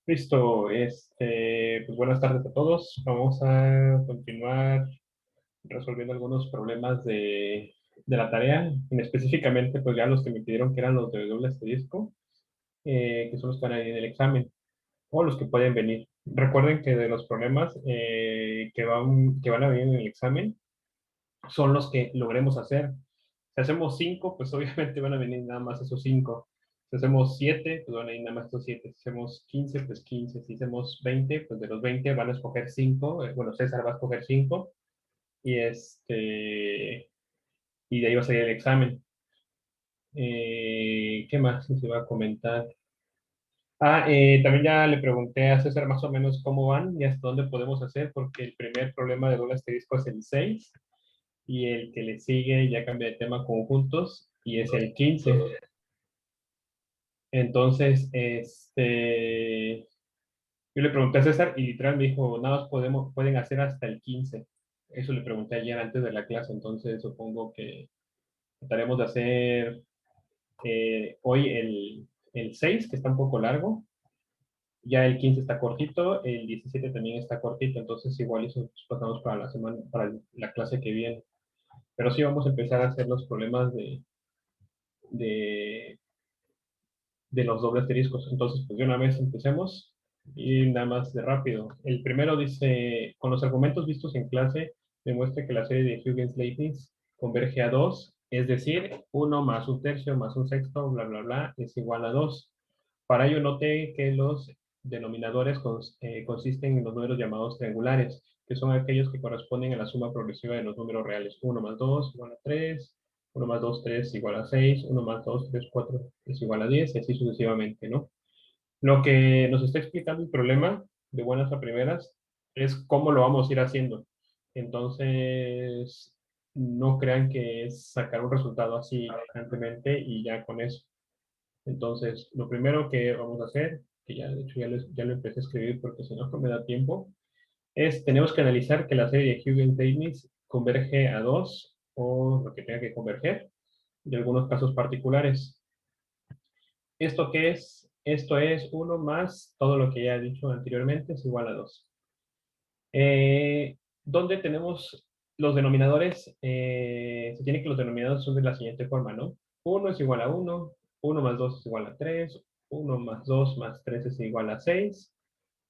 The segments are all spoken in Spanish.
Listo, pues buenas tardes a todos. Vamos a continuar resolviendo algunos problemas de la tarea, específicamente pues ya los que me pidieron que eran los de doble asterisco, que son los que van a ir en el examen, o los que pueden venir. Recuerden que de los problemas que van a venir en el examen son los que logremos hacer. Si hacemos 5, pues obviamente van a venir nada más esos 5. Si hacemos 7, pues van a venir nada más esos 7. Si hacemos 15, pues 15. Si hacemos 20, pues de los 20 van a escoger 5. Bueno, César va a escoger 5. Y, y de ahí va a salir el examen. ¿Qué más les iba a comentar? También ya le pregunté a César más o menos cómo van y hasta dónde podemos hacer, porque el primer problema de doble asterisco es el 6 y el que le sigue ya cambia de tema conjuntos y es el 15. Entonces, yo le pregunté a César y literal me dijo, nada más pueden hacer hasta el 15. Eso le pregunté ayer antes de la clase, entonces supongo que trataremos de hacer hoy el 6, que está un poco largo. Ya el 15 está cortito, el 17 también está cortito, entonces igual eso pasamos para la semana, para la clase que viene. Pero sí vamos a empezar a hacer los problemas de, de los dobles asteriscos. Entonces, pues de una vez empecemos y nada más de rápido. El primero dice, con los argumentos vistos en clase, demuestra que la serie de Huygens-Leibniz converge a 2, es decir, 1 más un tercio más un sexto, bla, bla, bla, es igual a 2. Para ello note que los denominadores consisten en los números llamados triangulares, que son aquellos que corresponden a la suma progresiva de los números reales. 1 más 2 igual a 3, 1 más 2, 3 igual a 6, 1 más 2, 3, 4 es igual a 10, y así sucesivamente, ¿no? Lo que nos está explicando el problema, de buenas a primeras, es cómo lo vamos a ir haciendo. Entonces, no crean que es sacar un resultado así constantemente y ya con eso. Entonces, lo primero que vamos a hacer, que ya de hecho ya lo empecé a escribir porque si no, no me da tiempo, es tenemos que analizar que la serie de Huygens-Leibniz converge a 2 o lo que tenga que converger de algunos casos particulares. ¿Esto qué es? Esto es 1 más todo lo que ya he dicho anteriormente es igual a 2. ¿Dónde tenemos los denominadores? Se tiene que los denominadores son de la siguiente forma, ¿no? 1 es igual a 1, 1 más 2 es igual a 3, 1 más 2 más 3 es igual a 6,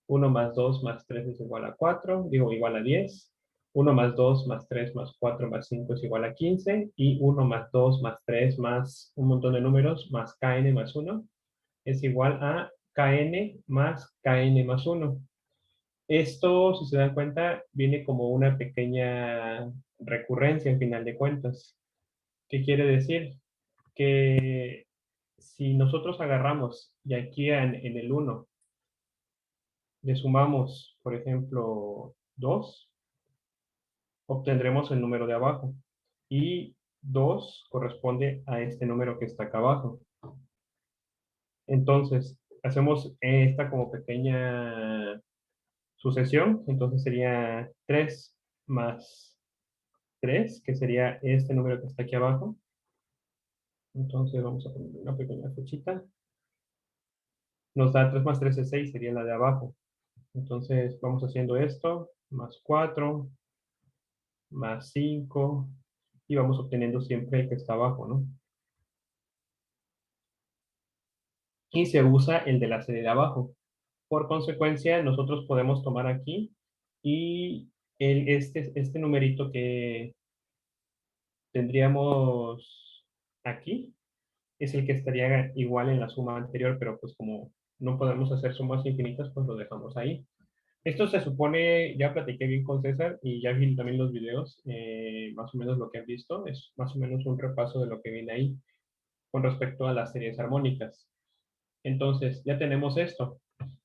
1 más 2 más 3 es igual a 4, digo igual a 10, 1 más 2 más 3 más 4 más 5 es igual a 15, y 1 más 2 más 3 más un montón de números más kn más 1 es igual a kn más kn más 1. Esto, si se dan cuenta, viene como una pequeña recurrencia en final de cuentas. ¿Qué quiere decir? Que si nosotros agarramos y aquí en el 1 le sumamos, por ejemplo, 2, obtendremos el número de abajo. Y 2 corresponde a este número que está acá abajo. Entonces, hacemos esta como pequeña sucesión. Entonces sería 3 más 3, que sería este número que está aquí abajo. Entonces vamos a poner una pequeña flechita. Nos da 3 más 3 es 6, sería la de abajo. Entonces vamos haciendo esto, más 4, más 5, y vamos obteniendo siempre el que está abajo, ¿no? Y se usa el de la serie de abajo. Por consecuencia, nosotros podemos tomar aquí y este numerito que tendríamos aquí es el que estaría igual en la suma anterior, pero pues como no podemos hacer sumas infinitas, pues lo dejamos ahí. Esto se supone, ya platiqué bien con César y ya vi también los videos, más o menos lo que han visto, es más o menos un repaso de lo que viene ahí con respecto a las series armónicas. Entonces, ya tenemos esto.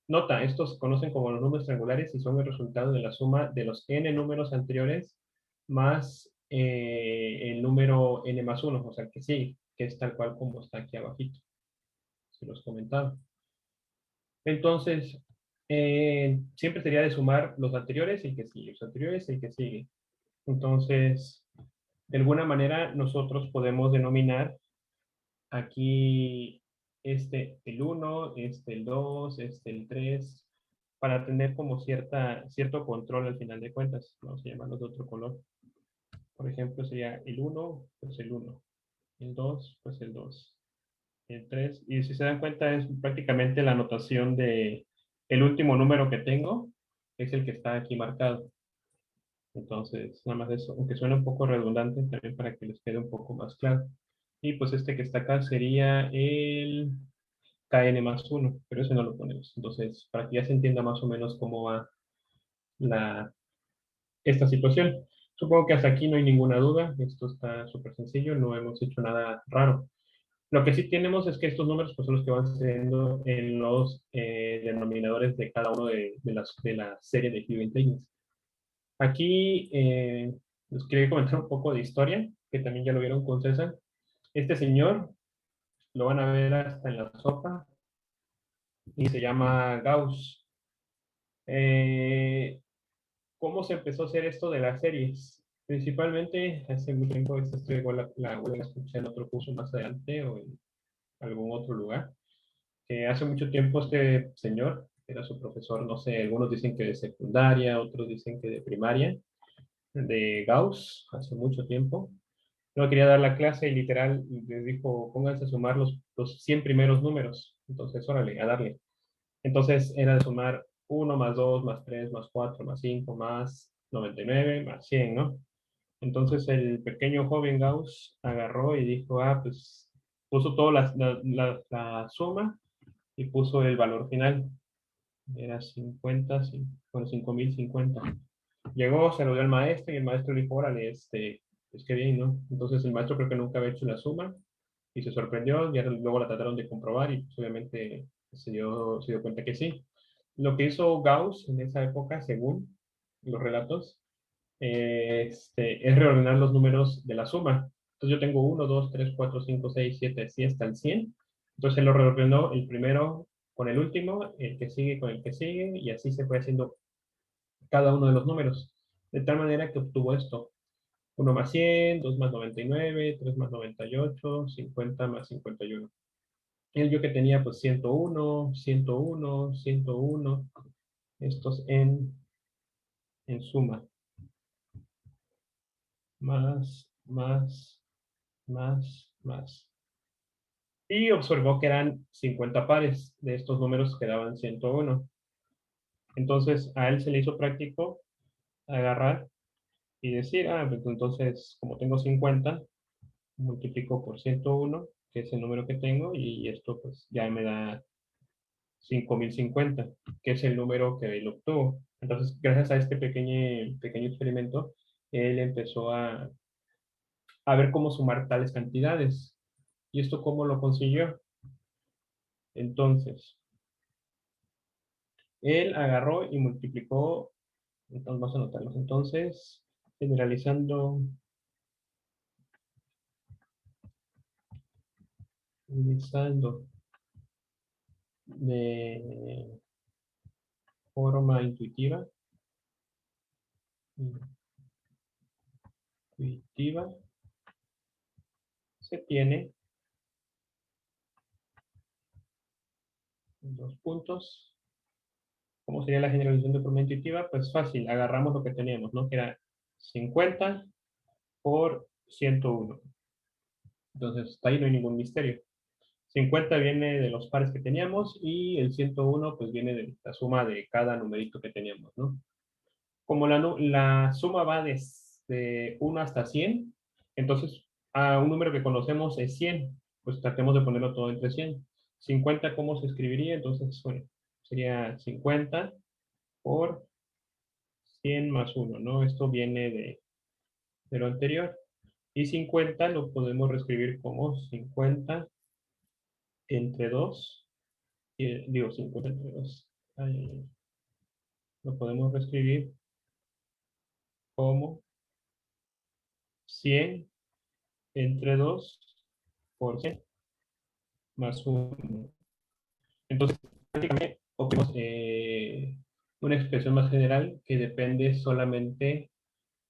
Nota, estos se conocen como los números triangulares y son el resultado de la suma de los n números anteriores más el número n más 1, o sea, que sí, que es tal cual como está aquí abajito. Se los comentaba. Entonces, siempre sería de sumar los anteriores y el que sigue, los anteriores y el que sigue. Entonces, de alguna manera, nosotros podemos denominar aquí el 1, el 2, el 3, para tener como cierto control al final de cuentas. Vamos a llamarlos de otro color. Por ejemplo, sería el 1, pues el 1. El 2, pues el 2. El 3. Y si se dan cuenta, es prácticamente la anotación de el último número que tengo, es el que está aquí marcado. Entonces, nada más eso, aunque suena un poco redundante, también para que les quede un poco más claro. Y pues este que está acá sería el KN+1, pero ese no lo ponemos. Entonces, para que ya se entienda más o menos cómo va la, esta situación. Supongo que hasta aquí no hay ninguna duda. Esto está súper sencillo, no hemos hecho nada raro. Lo que sí tenemos es que estos números pues, son los que van siendo en los denominadores de cada uno de la serie de Hugo Intelligence. Aquí les quería comentar un poco de historia, que también ya lo vieron con César. Este señor lo van a ver hasta en la sopa y se llama Gauss. Eh, ¿Cómo se empezó a hacer esto de las series? Principalmente, hace mucho tiempo, esto igual la voy a escuchar en otro curso más adelante o en algún otro lugar, que hace mucho tiempo este señor era su profesor, no sé, algunos dicen que de secundaria, otros dicen que de primaria, de Gauss, hace mucho tiempo. No quería dar la clase y literal les dijo, pónganse a sumar los 100 primeros números. Entonces, órale, a darle. Entonces era de sumar 1 más 2 más 3 más 4 más 5 más 99 más 100, ¿no? Entonces el pequeño joven Gauss agarró y dijo, ah, pues puso toda la suma y puso el valor final. Era 50, bueno, 5050. Llegó, se lo dio al maestro y el maestro le dijo, órale, pues qué bien, ¿no? Entonces el maestro creo que nunca había hecho la suma y se sorprendió, y luego la trataron de comprobar y pues, obviamente se dio cuenta que sí. Lo que hizo Gauss en esa época, según los relatos, es reordenar los números de la suma. Entonces yo tengo 1, 2, 3, 4, 5, 6, 7, así hasta el 100. Entonces él lo reordenó el primero con el último, el que sigue con el que sigue, y así se fue haciendo cada uno de los números. De tal manera que obtuvo esto. 1 más 100, 2 más 99, 3 más 98, 50 más 51. El yo que tenía pues 101, 101, 101, estos en suma. Más, más. Y observó que eran 50 pares de estos números que daban 101. Entonces a él se le hizo práctico agarrar y decir, ah, pues entonces como tengo 50, multiplico por 101, que es el número que tengo, y esto pues ya me da 5050, que es el número que él obtuvo. Entonces, gracias a este pequeño experimento, él empezó a ver cómo sumar tales cantidades. ¿Y esto cómo lo consiguió? Entonces, él agarró y multiplicó, entonces vamos a anotarlos. Entonces, generalizando de forma intuitiva, se tiene dos puntos. ¿Cómo sería la generalización de forma intuitiva? Pues fácil, agarramos lo que teníamos, ¿no? Que era 50 por 101. Entonces, hasta ahí no hay ningún misterio. 50 viene de los pares que teníamos y el 101 pues viene de la suma de cada numerito que teníamos, ¿no? Como la suma va de 1 hasta 100, entonces a un número que conocemos es 100, pues tratemos de ponerlo todo entre 100. 50, ¿cómo se escribiría? Entonces, bueno, sería 50 por 100 más 1, ¿no? Esto viene de lo anterior. Y 50 lo podemos reescribir como 50 entre 2, digo 50 entre 2. Lo podemos reescribir como 100 entre 2 por 100 más 1. Entonces, prácticamente obtenemos una expresión más general que depende solamente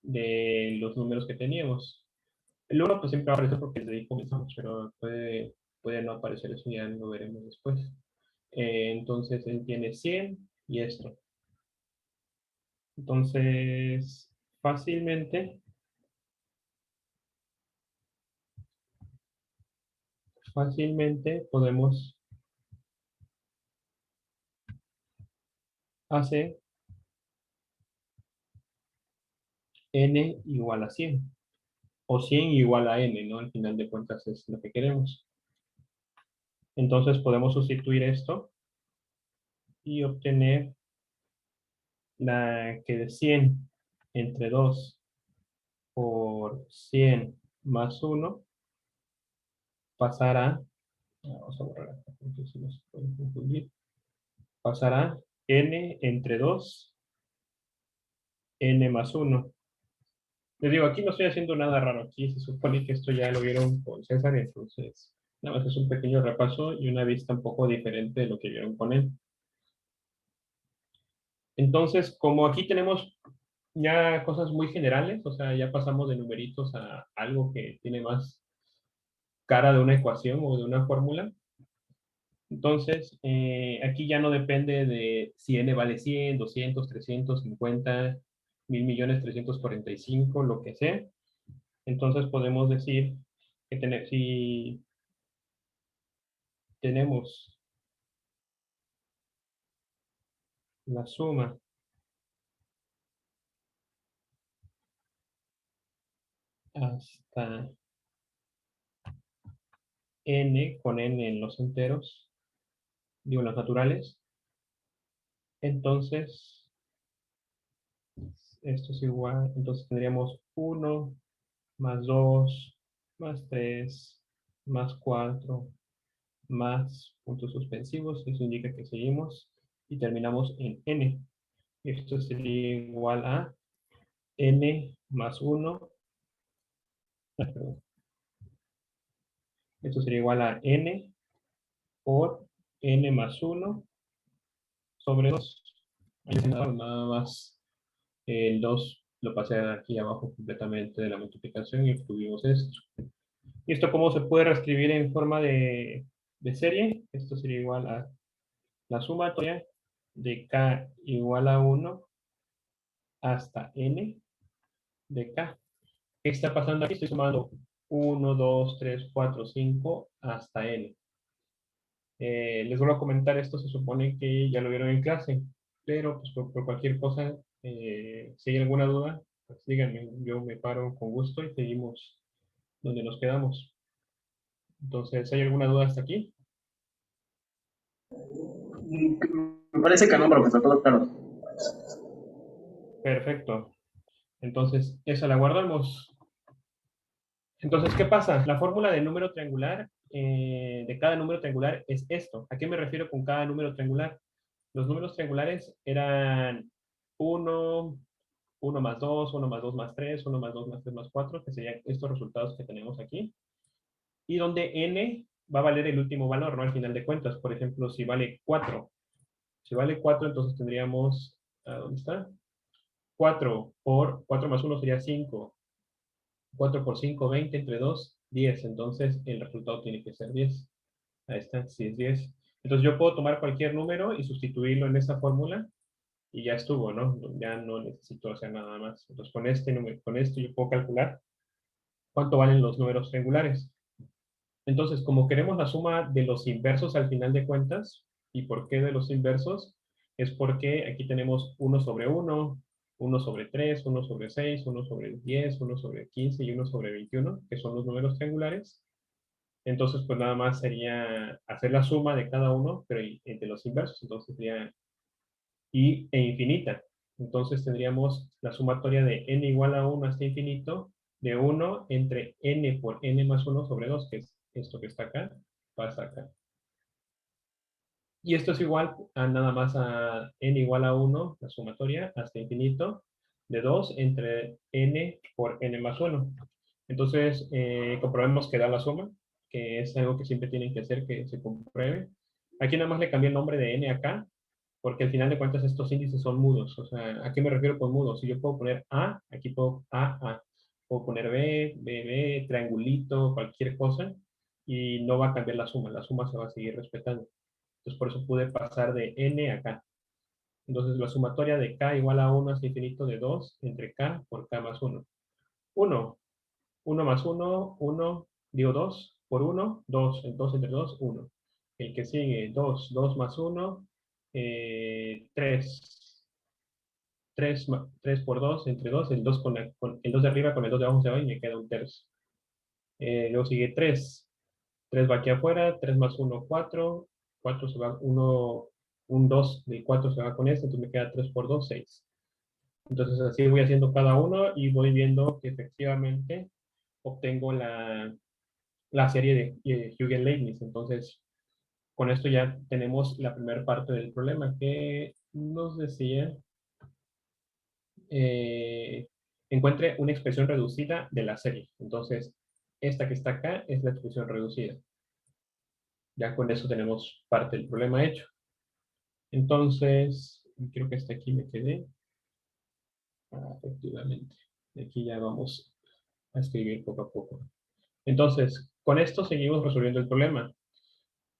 de los números que teníamos. El 1 pues siempre va a aparecer porque desde ahí comenzamos, pero puede puede no aparecer, eso ya lo veremos después. Entonces, él tiene 100 y esto. Entonces, fácilmente podemos hacer n igual a 100. O 100 igual a n, ¿no? Al final de cuentas es lo que queremos. Entonces podemos sustituir esto y obtener que de 100 entre 2 por 100 más 1 pasará, vamos a borrar acá, porque si no se puede confundir, pasará n entre 2, n más 1. Les digo, aquí no estoy haciendo nada raro, aquí se supone que esto ya lo vieron con César, entonces nada más es un pequeño repaso y una vista un poco diferente de lo que vieron con él. Entonces, como aquí tenemos ya cosas muy generales, o sea, ya pasamos de numeritos a algo que tiene más cara de una ecuación o de una fórmula. Entonces, aquí ya no depende de si n vale 100, 200, 350, 1.000.345, lo que sea. Entonces podemos decir que si tenemos la suma hasta n con n en los enteros, digo, los naturales, entonces esto es igual, entonces tendríamos 1 más 2 más 3 más 4 más puntos suspensivos, eso indica que seguimos y terminamos en n. Esto sería igual a n más 1, perdón, esto sería igual a n por n más 1 sobre 2. Nada más el 2 lo pasé aquí abajo completamente de la multiplicación y obtuvimos esto. ¿Y esto cómo se puede reescribir en forma de serie? Esto sería igual a la sumatoria de k igual a 1 hasta n de k. ¿Qué está pasando aquí? Estoy sumando 1, 2, 3, 4, 5 hasta n. Les vuelvo a comentar, esto se supone que ya lo vieron en clase, pero pues, por cualquier cosa, si hay alguna duda, pues díganme, yo me paro con gusto y seguimos donde nos quedamos. Entonces, ¿hay alguna duda hasta aquí? Me parece que no, profesor, todo claro. Perfecto. Entonces, esa la guardamos. Entonces, ¿qué pasa? La fórmula del número triangular, de cada número triangular es esto. ¿A qué me refiero con cada número triangular? Los números triangulares eran 1, 1 más 2, 1 más 2 más 3, 1 más 2 más 3 más 4, que serían estos resultados que tenemos aquí. Y donde n va a valer el último valor, ¿no? Al final de cuentas. Por ejemplo, si vale 4. Si vale 4, entonces tendríamos, ¿dónde está? 4 por 4 más 1 sería 5. 4 por 5, 20, entre 2, 10. Entonces, el resultado tiene que ser 10. Ahí está, sí es 10. Entonces, yo puedo tomar cualquier número y sustituirlo en esa fórmula y ya estuvo, ¿no? Ya no necesito hacer nada más. Entonces, con este número, con esto yo puedo calcular cuánto valen los números triangulares. Entonces, como queremos la suma de los inversos al final de cuentas, ¿y por qué de los inversos? Es porque aquí tenemos 1 sobre 1, 1 sobre 3, 1 sobre 6, 1 sobre 10, 1 sobre 15 y 1 sobre 21, que son los números triangulares. Entonces, pues nada más sería hacer la suma de cada uno, pero entre los inversos, entonces sería e infinita. Entonces tendríamos la sumatoria de n igual a 1 hasta infinito, de 1 entre n por n más 1 sobre 2, que es esto que está acá, pasa acá. Y esto es igual a nada más a n igual a 1, la sumatoria, hasta infinito, de 2 entre n por n más 1. Entonces, comprobemos que da la suma, que es algo que siempre tienen que hacer, que se compruebe. Aquí nada más le cambié el nombre de n acá, porque al final de cuentas estos índices son mudos. O sea, ¿a qué me refiero con mudos? Si yo puedo poner A, aquí puedo A. Puedo poner B, B, B, triangulito, cualquier cosa. y no va a cambiar la suma se va a seguir respetando. Entonces, por eso pude pasar de n a k. Entonces, la sumatoria de k igual a 1 hasta infinito de 2 entre k por k más 1. 1, 1 más 1, 1, digo 2 por 1, 2, entonces entre 2, 1. El que sigue, 2, 2 más 1, 3. 3 por 2 entre 2, el 2, con el 2 de arriba con el 2 de abajo se va y me queda un tercio. Luego sigue 3. 3 va aquí afuera, 3 más 1, 4. 4 se va, 1, un 2 del 4 se va con este, entonces me queda 3 por 2, 6. Entonces así voy haciendo cada uno y voy viendo que efectivamente obtengo la serie de Huygens-Leibniz. Entonces, con esto ya tenemos la primera parte del problema que nos decía, eh, encuentre una expresión reducida de la serie. Entonces, esta que está acá es la expresión reducida. Ya con eso tenemos parte del problema hecho. Entonces, creo que hasta aquí me quedé. Efectivamente. Aquí ya vamos a escribir poco a poco. Entonces, con esto seguimos resolviendo el problema.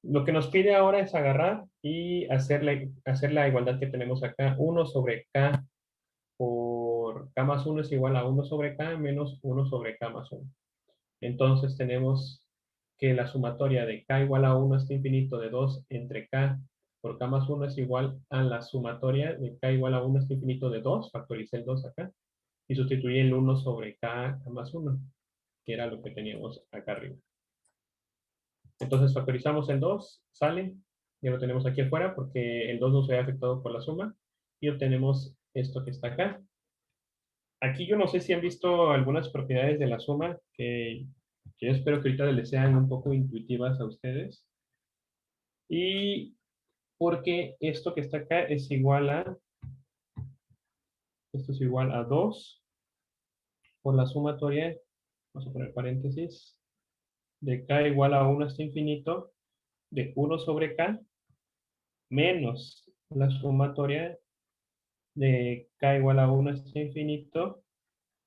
Lo que nos pide ahora es agarrar y hacer la igualdad que tenemos acá. 1 sobre k por k más 1 es igual a 1 sobre k menos 1 sobre k más 1. Entonces tenemos que la sumatoria de k igual a 1 hasta infinito de 2 entre k por k más 1 es igual a la sumatoria de k igual a 1 hasta infinito de 2, factoricé el 2 acá, y sustituí el 1 sobre k más 1, que era lo que teníamos acá arriba. Entonces factorizamos el 2, sale, ya lo tenemos aquí afuera porque el 2 no se ve afectado por la suma, y obtenemos esto que está acá. Aquí yo no sé si han visto algunas propiedades de la suma que yo espero que ahorita les sean un poco intuitivas a ustedes. Y porque esto que está acá es igual a, esto es igual a 2 por la sumatoria, vamos a poner paréntesis, de k igual a 1 hasta infinito, de 1 sobre k, menos la sumatoria de k igual a 1 hasta infinito,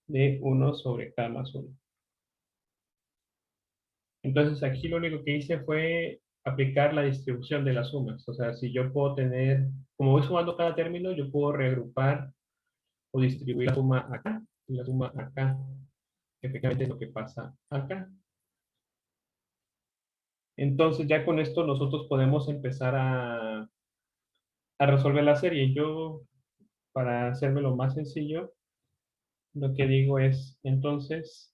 de 1 sobre k más 1. Entonces aquí lo único que hice fue aplicar la distribución de las sumas. O sea, si yo puedo tener, como voy sumando cada término, yo puedo reagrupar o distribuir la suma acá y la suma acá. Efectivamente es lo que pasa acá. Entonces ya con esto nosotros podemos empezar a resolver la serie. Yo, para hacérmelo más sencillo, lo que digo es, entonces,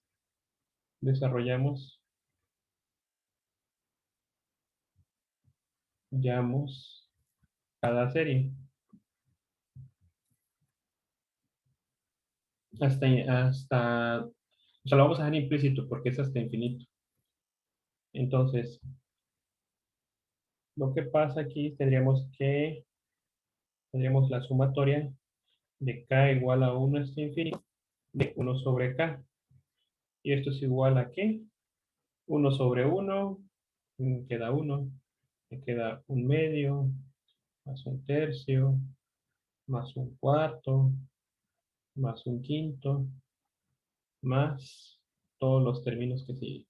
desarrollamos, llamos cada serie. O sea, lo vamos a dejar implícito porque es hasta infinito. Entonces, lo que pasa aquí tendríamos la sumatoria de k igual a 1 hasta infinito de 1 sobre k. Y esto es igual a ¿qué? 1 sobre 1, queda 1, me queda un medio, más un tercio, más un cuarto, más un quinto, más todos los términos que siguen.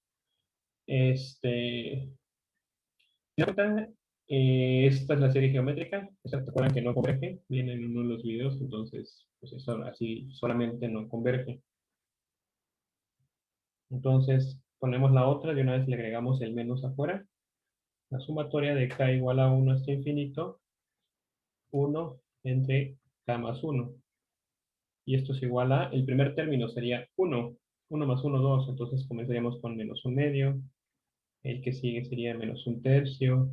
Esta es la serie geométrica. ¿Se acuerdan que no converge? Viene en uno de los videos, entonces, pues eso así solamente no converge. Entonces, ponemos la otra, de una vez le agregamos el menos afuera. La sumatoria de k igual a 1 hasta infinito, 1 entre k más 1. Y esto es igual a, el primer término sería 1. 1 más 1, 2. Entonces comenzaríamos con menos un medio. El que sigue sería menos un tercio,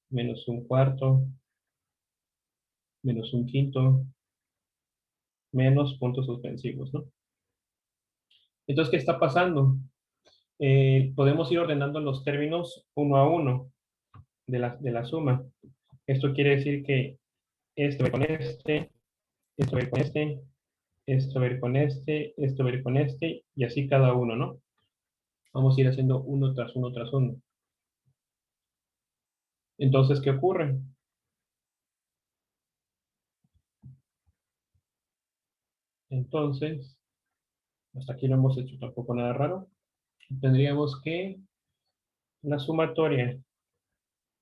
menos un cuarto, menos un quinto, menos puntos suspensivos, ¿no? Entonces, ¿qué está pasando? Podemos ir ordenando los términos uno a uno de la suma. Esto quiere decir que esto va con este, esto va con este, esto va con este, esto va con este, y así cada uno, ¿no? Vamos a ir haciendo uno tras uno tras uno. Entonces, ¿qué ocurre? Entonces, hasta aquí no hemos hecho tampoco nada raro. Tendríamos que La sumatoria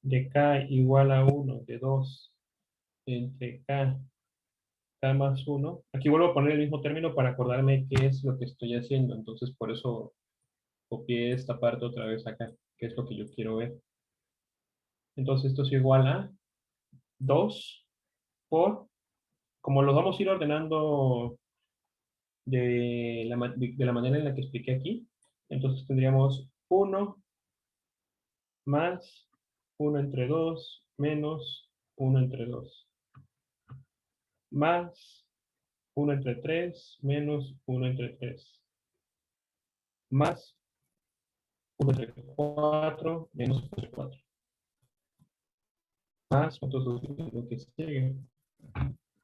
de k igual a 1 de 2 entre k más 1. Aquí vuelvo a poner el mismo término para acordarme qué es lo que estoy haciendo. Entonces, por eso copié esta parte otra vez acá, que es lo que yo quiero ver. Entonces, esto es igual a 2 por, como los vamos a ir ordenando de la manera en la que expliqué aquí, entonces tendríamos 1 más 1 entre 2 menos 1 entre 2 más 1 entre 3 menos 1 entre 3 más 1 entre 4 menos 1 entre 4 más, entonces lo que sigue.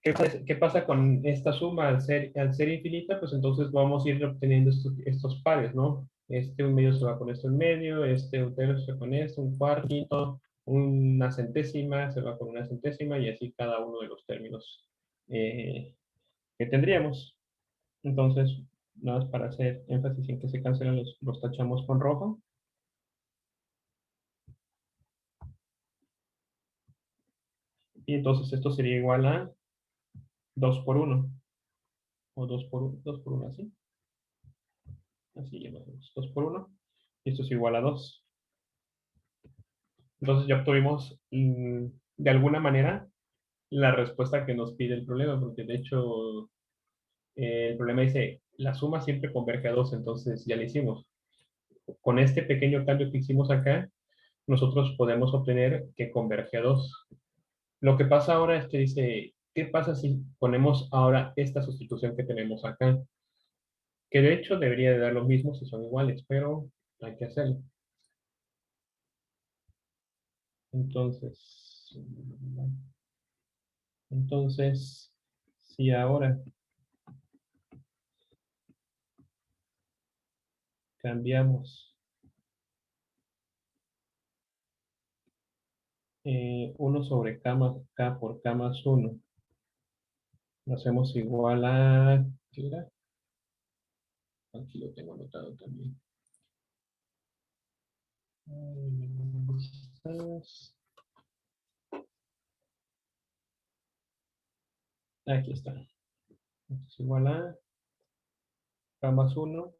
¿Qué pasa con esta suma? Al ser infinita, pues entonces vamos a ir obteniendo estos pares, ¿no? Este un medio se va con esto en medio, este un tercio con esto, un cuartito, una centésima se va con una centésima y así cada uno de los términos eh, que tendríamos. Entonces, nada más para hacer énfasis en que se cancelan los tachamos con rojo. Y entonces esto sería igual a 2 por 1. O 2 por 1 así. Así llevamos 2 por 1. Y esto es igual a 2. Entonces ya obtuvimos de alguna manera la respuesta que nos pide el problema, porque de hecho el problema dice, la suma siempre converge a 2, entonces ya lo hicimos. Con este pequeño cambio que hicimos acá, nosotros podemos obtener que converge a 2. Lo que pasa ahora es que dice, ¿qué pasa si ponemos ahora esta sustitución que tenemos acá? Que de hecho debería de dar lo mismo si son iguales, pero hay que hacerlo. Entonces, si ahora cambiamos 1 sobre k por k más 1, lo hacemos igual a, ¿qué era? Aquí lo tengo anotado también. Aquí está. Esto es igual a k más 1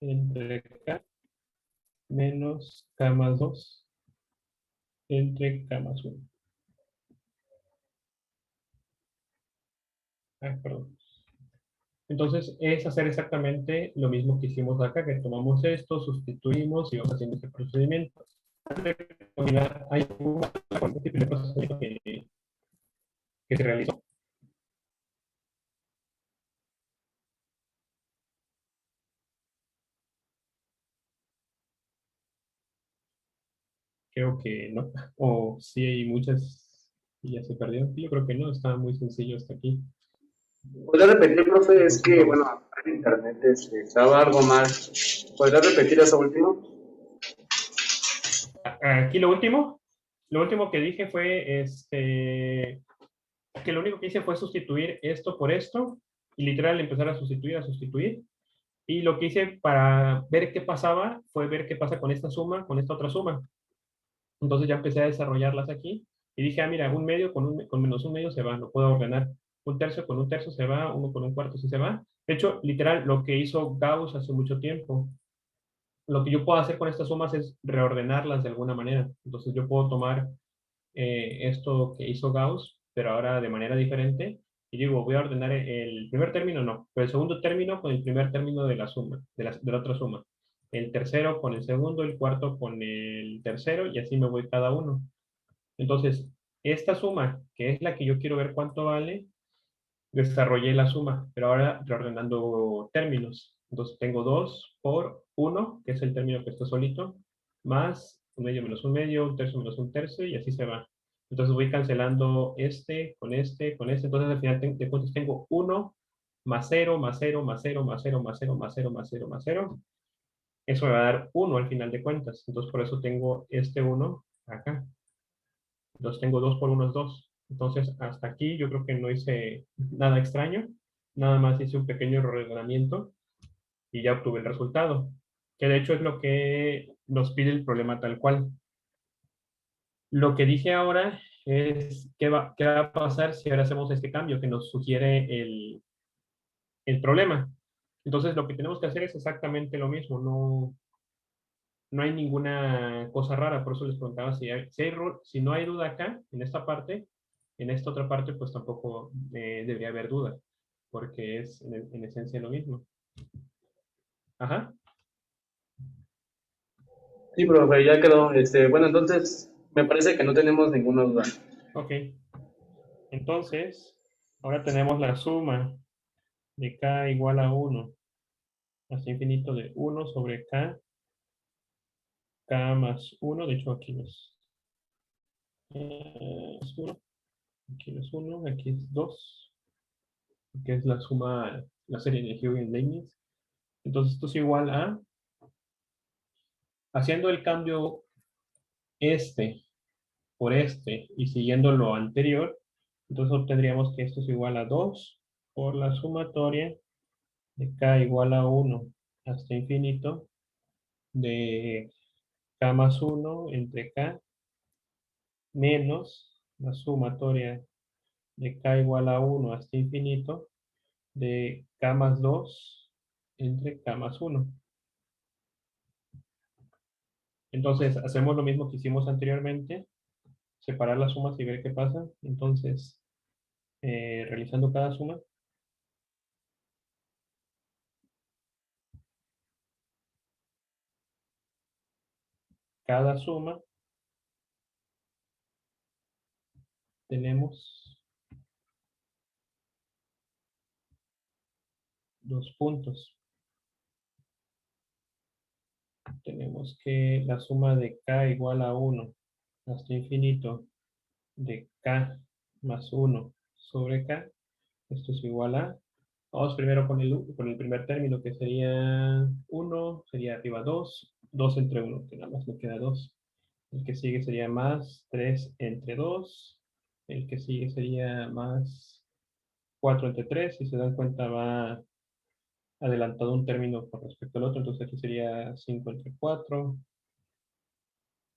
entre k menos k más 2 entre k más 1. Perdón. Entonces, es hacer exactamente lo mismo que hicimos acá, que tomamos esto, sustituimos y vamos haciendo este procedimiento. Hay un procedimiento que se realizó. Creo que no. O sí hay muchas y ya se perdieron. Yo creo que no, está muy sencillo hasta aquí. ¿Podría repetir, profe? Es Entonces que, bueno, vamos. en internet estaba algo mal. ¿Podría repetir eso último? Aquí lo último que dije fue que lo único que hice fue sustituir esto por esto y literal empezar a sustituir. Y lo que hice para ver qué pasaba fue ver qué pasa con esta suma, con esta otra suma. Entonces ya empecé a desarrollarlas aquí y dije, mira, un medio con menos un medio se va, lo puedo ordenar. Un tercio con un tercio se va, uno con un cuarto sí se va. De hecho, literal, lo que hizo Gauss hace mucho tiempo. Lo que yo puedo hacer con estas sumas es reordenarlas de alguna manera. Entonces yo puedo tomar esto que hizo Gauss, pero ahora de manera diferente. Y digo, voy a ordenar el primer término, no, pero el segundo término con el primer término de la suma, de la otra suma. El tercero con el segundo, el cuarto con el tercero, y así me voy cada uno. Entonces, esta suma, que es la que yo quiero ver cuánto vale, desarrollé la suma, pero ahora reordenando términos. Entonces tengo 2 por 1, que es el término que está solito, más un medio menos un medio, un tercio menos un tercio, y así se va. Entonces voy cancelando este, con este, con este. Entonces al final de cuentas tengo 1 más 0, más 0, más 0, más 0, más 0, más 0, más 0, más 0. Eso me va a dar 1 al final de cuentas. Entonces por eso tengo este 1 acá. Entonces tengo 2 por 1 es 2. Entonces hasta aquí yo creo que no hice nada extraño. Nada más hice un pequeño reordenamiento y ya obtuve el resultado. Que de hecho es lo que nos pide el problema tal cual. Lo que dije ahora es qué va a pasar si ahora hacemos este cambio que nos sugiere el problema. Entonces, lo que tenemos que hacer es exactamente lo mismo. No hay ninguna cosa rara. Por eso les preguntaba si no hay duda acá, en esta parte, en esta otra parte, pues tampoco debería haber duda, porque es en esencia lo mismo. Ajá. Sí, profe, ya quedó. Bueno, entonces me parece que no tenemos ninguna duda. Ok. Entonces, ahora tenemos la suma de k igual a 1 hasta infinito de 1 sobre k más 1. De hecho, aquí es 1. Aquí no es 1, aquí es 2, que es la suma, la serie de Huygens-Leibniz. Entonces, esto es igual a, haciendo el cambio este por este y siguiendo lo anterior, entonces obtendríamos que esto es igual a 2 por la sumatoria de k igual a 1 hasta infinito de k más 1 entre k menos la sumatoria de k igual a 1 hasta infinito de k más 2 entre k más 1. Entonces, hacemos lo mismo que hicimos anteriormente, separar las sumas y ver qué pasa. Entonces, realizando cada suma, cada suma tenemos dos puntos. Tenemos que la suma de k igual a 1 hasta infinito de k más 1 sobre k. Esto es igual a, vamos primero con el primer término que sería 1, sería arriba 2, 2 entre 1, que nada más me queda 2. El que sigue sería más 3 entre 2. El que sigue sería más 4 entre 3. Si se dan cuenta va adelantado un término con respecto al otro. Entonces aquí sería 5 entre 4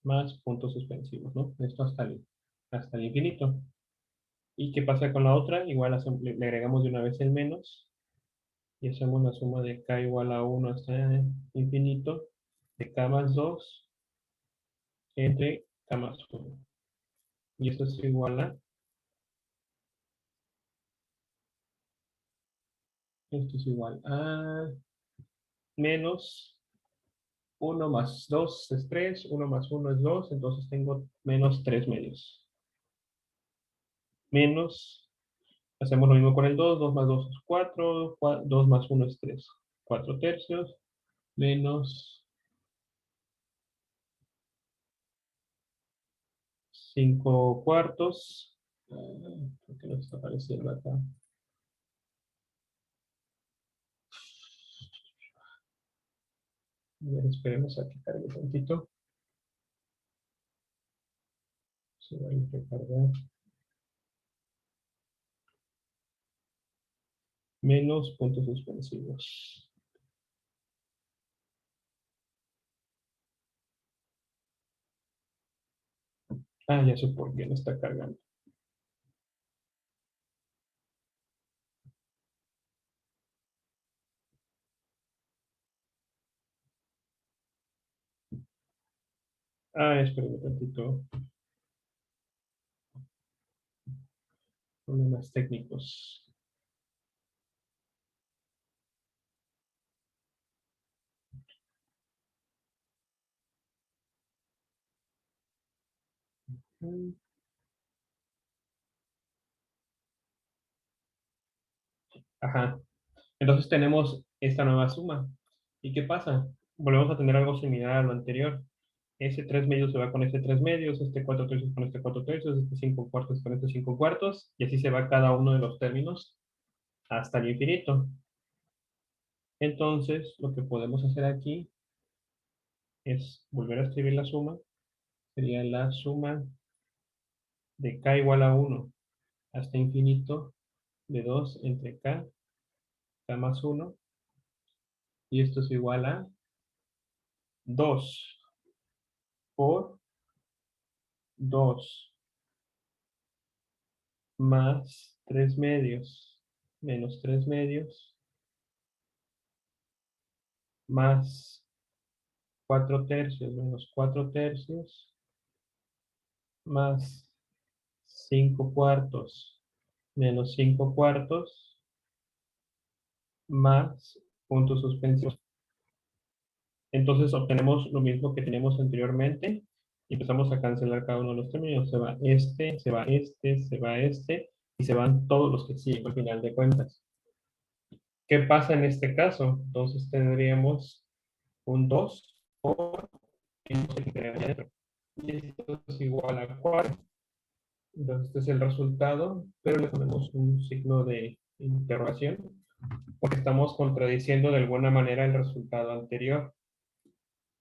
más puntos suspensivos, ¿no? Esto hasta el infinito. ¿Y qué pasa con la otra? Igual le agregamos de una vez el menos y hacemos la suma de k igual a 1 hasta infinito de k más 2 entre k más 1. Y esto es igual a, esto es igual a menos 1 más 2 es 3, 1 más 1 es 2, entonces tengo menos 3 medios. Menos, hacemos lo mismo con el 2, 2 más 2 es 4, 2 más 1 es 3, 4 tercios, menos 5 cuartos. ¿Por qué no está apareciendo acá? A ver, esperemos a que cargue un tantito. Se va a recargar. Menos puntos suspensivos. Ah, ya sé por qué no está cargando. Ah, espérame un tantito. Problemas técnicos. Ajá. Entonces tenemos esta nueva suma. ¿Y qué pasa? Volvemos a tener algo similar a lo anterior. Ese 3 medios se va con ese 3 medios, este 4 tercios con este 4 tercios, este 5 cuartos con este 5 cuartos, y así se va cada uno de los términos hasta el infinito. Entonces, lo que podemos hacer aquí es volver a escribir la suma. Sería la suma de k igual a 1 hasta infinito de 2 entre k más 1, y esto es igual a 2 por 2 más 3 medios menos 3 medios más 4 tercios menos 4 tercios más 5 cuartos menos 5 cuartos más puntos suspensivos. Entonces obtenemos lo mismo que teníamos anteriormente y empezamos a cancelar cada uno de los términos. Se va este, se va este, se va este y se van todos los que siguen al final de cuentas. ¿Qué pasa en este caso? Entonces tendríamos un 2 por el que queda adentro. Y esto es igual a 4. Entonces este es el resultado, pero le ponemos un signo de interrogación porque estamos contradiciendo de alguna manera el resultado anterior.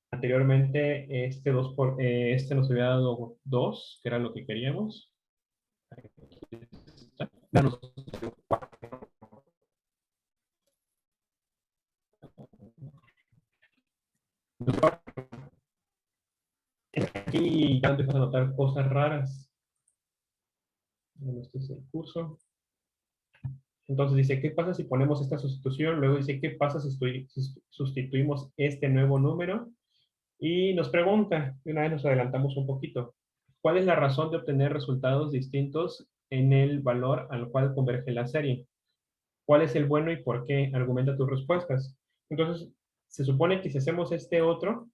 Anteriormente este nos había dado 2, que era lo que queríamos. Danos 4. Aquí ya empiezas a notar cosas raras. Bueno, este es el curso. Entonces dice, ¿qué pasa si ponemos esta sustitución? Luego dice, ¿qué pasa si sustituimos este nuevo número? Y nos pregunta, y una vez nos adelantamos un poquito, ¿cuál es la razón de obtener resultados distintos en el valor al cual converge la serie? ¿Cuál es el bueno y por qué? Argumenta tus respuestas. Entonces, se supone que si hacemos este otro,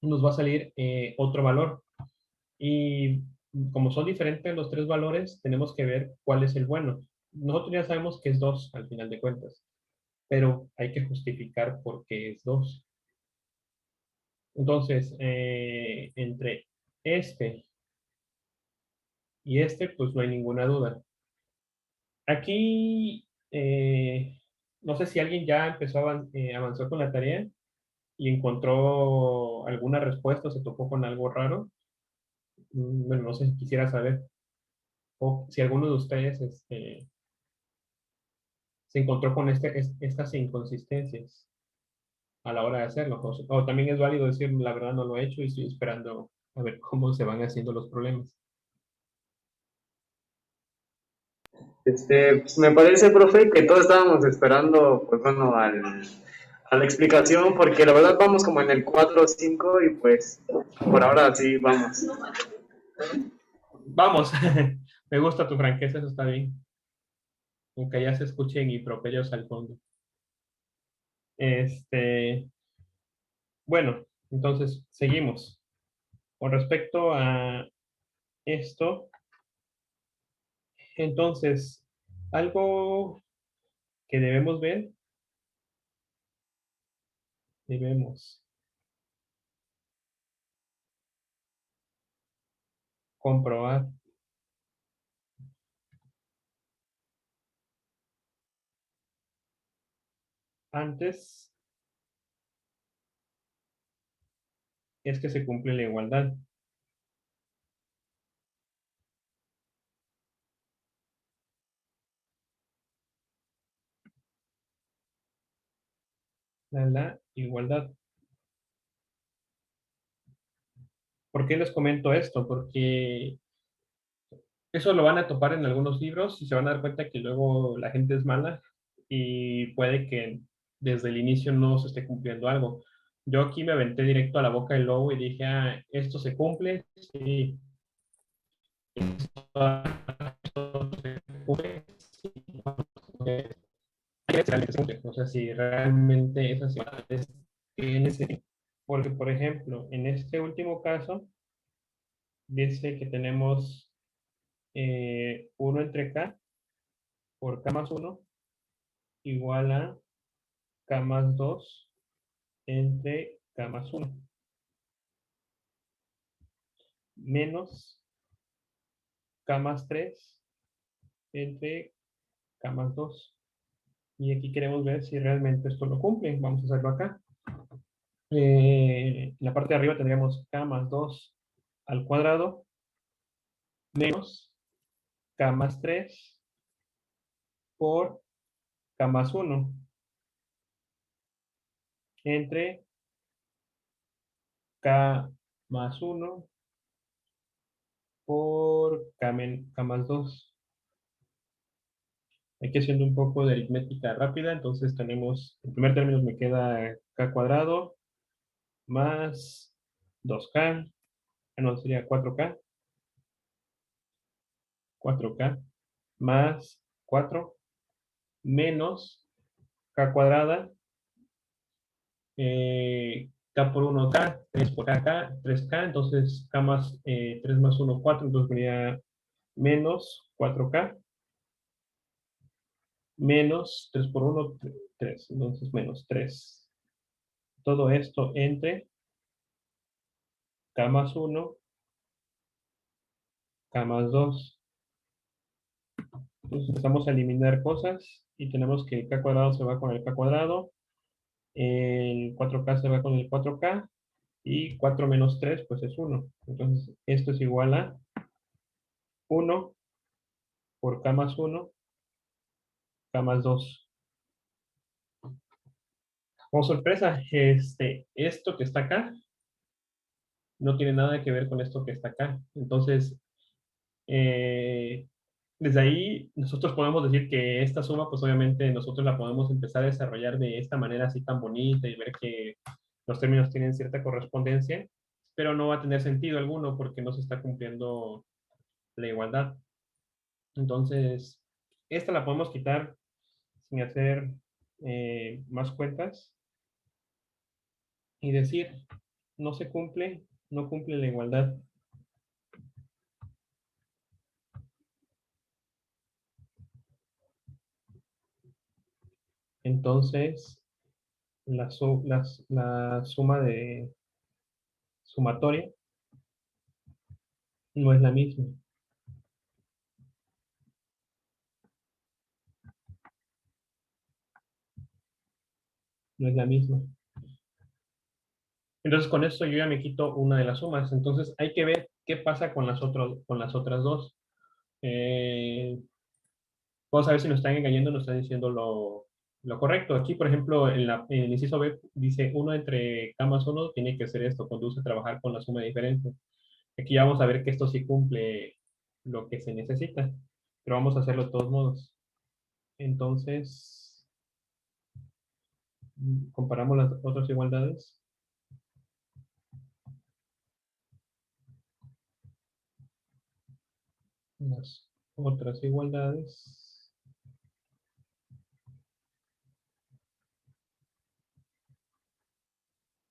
nos va a salir otro valor. Y como son diferentes los tres valores, tenemos que ver cuál es el bueno. Nosotros ya sabemos que es 2 al final de cuentas, pero hay que justificar por qué es 2. Entonces, entre este y este, pues no hay ninguna duda. Aquí, no sé si alguien ya empezó a avanzar con la tarea y encontró alguna respuesta o se topó con algo raro. Bueno, no sé si quisiera saber. O si alguno de ustedes se encontró con estas inconsistencias a la hora de hacerlo. O también es válido decir, la verdad no lo he hecho y estoy esperando a ver cómo se van haciendo los problemas. Pues me parece, profe, que todos estábamos esperando, pues bueno, a la explicación, porque la verdad vamos como en el 4 o 5 y pues por ahora sí vamos. Vamos, me gusta tu franqueza, eso está bien. Aunque ya se escuchen improperios al fondo. Este, bueno, entonces seguimos. Con respecto a esto, entonces, algo que debemos comprobar antes es que se cumple la igualdad. La igualdad. ¿Por qué les comento esto? Porque eso lo van a topar en algunos libros y se van a dar cuenta que luego la gente es mala y puede que desde el inicio no se esté cumpliendo algo. Yo aquí me aventé directo a la boca del lobo y dije, ah, esto se cumple, sí, esto se cumple, sí, realmente se cumple. O sea, si realmente esas ciudades tienen ese... Porque, por ejemplo, en este último caso, dice que tenemos 1 entre k por k más 1 igual a k más 2 entre k más 1 menos k más 3 entre k más 2. Y aquí queremos ver si realmente esto lo cumple. Vamos a hacerlo acá. En la parte de arriba tendríamos k más 2 al cuadrado menos k más 3 por k más 1 entre k más 1 por K más 2. Aquí haciendo un poco de aritmética rápida, entonces tenemos, en primer término me queda K cuadrado más 2K, no, sería 4K más 4 menos K cuadrada, K por 1 K, 3 por K, 3K, entonces K más 3 más 1, 4, entonces sería menos 4K, menos 3 por 1, 3, entonces menos 3. Todo esto entre K más 1, K más 2. Entonces empezamos a eliminar cosas y tenemos que el K cuadrado se va con el K cuadrado, el 4K se va con el 4K y 4 menos 3 pues es 1. Entonces esto es igual a 1 por K más 1, K más 2. Como sorpresa, esto que está acá no tiene nada que ver con esto que está acá. Entonces, eh, desde ahí nosotros podemos decir que esta suma, pues obviamente nosotros la podemos empezar a desarrollar de esta manera así tan bonita y ver que los términos tienen cierta correspondencia, pero no va a tener sentido alguno porque no se está cumpliendo la igualdad. Entonces, esta la podemos quitar sin hacer más cuentas y decir, no se cumple, no cumple la igualdad. Entonces, la suma de sumatoria no es la misma. No es la misma. Entonces, con esto yo ya me quito una de las sumas. Entonces, hay que ver qué pasa con con las otras dos. Vamos a ver si nos están engañando o nos están diciendo lo correcto. Aquí, por ejemplo, en el inciso B dice 1 entre K más 1 tiene que ser esto, conduce a trabajar con la suma de diferencias. Aquí ya vamos a ver que esto sí cumple lo que se necesita, pero vamos a hacerlo de todos modos. Entonces, comparamos las otras igualdades. Las otras igualdades.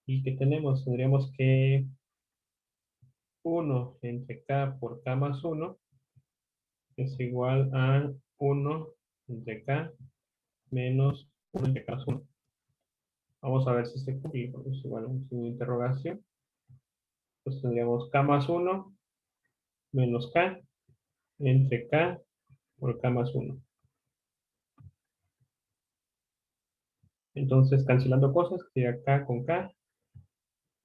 ¿Y qué tenemos? Tendríamos que 1 entre K por K más 1 es igual a 1 entre K menos 1 entre K más 1. Vamos a ver si se cumple, porque es igual a un signo de interrogación. Entonces tendríamos K más 1 menos K entre K por K más 1. Entonces, cancelando cosas, sería K con K.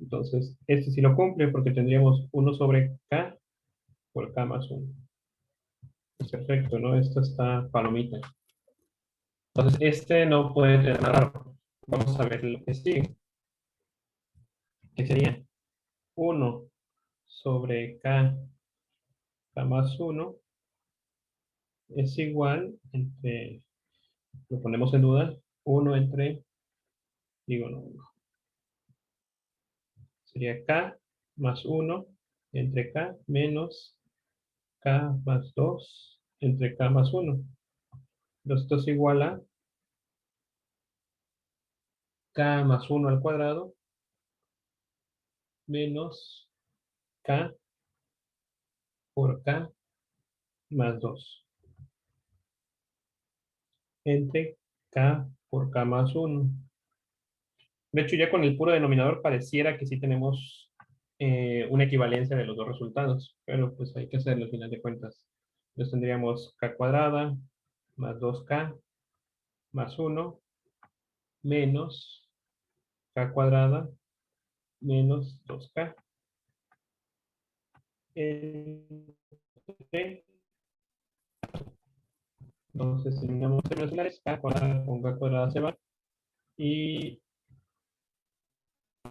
Entonces, este sí lo cumple porque tendríamos 1 sobre K por K más 1. Perfecto, ¿no? Esto está palomita. Entonces, este no puede tener nada raro. Vamos a ver lo que sigue. Que sería 1 sobre K más 1 es igual entre, lo ponemos en duda, 1 entre, digo no, sería K más 1 entre K menos K más 2 entre K más 1. Esto es igual a K más 1 al cuadrado menos K por K más 2 entre K por K más 1. De hecho, ya con el puro denominador pareciera que sí tenemos una equivalencia de los dos resultados, pero pues hay que hacerlo al final de cuentas. Entonces tendríamos K cuadrada más 2K más 1 menos K cuadrada menos 2K. Entre, entonces, eliminamos términos similares, K cuadrada con K cuadrada se va y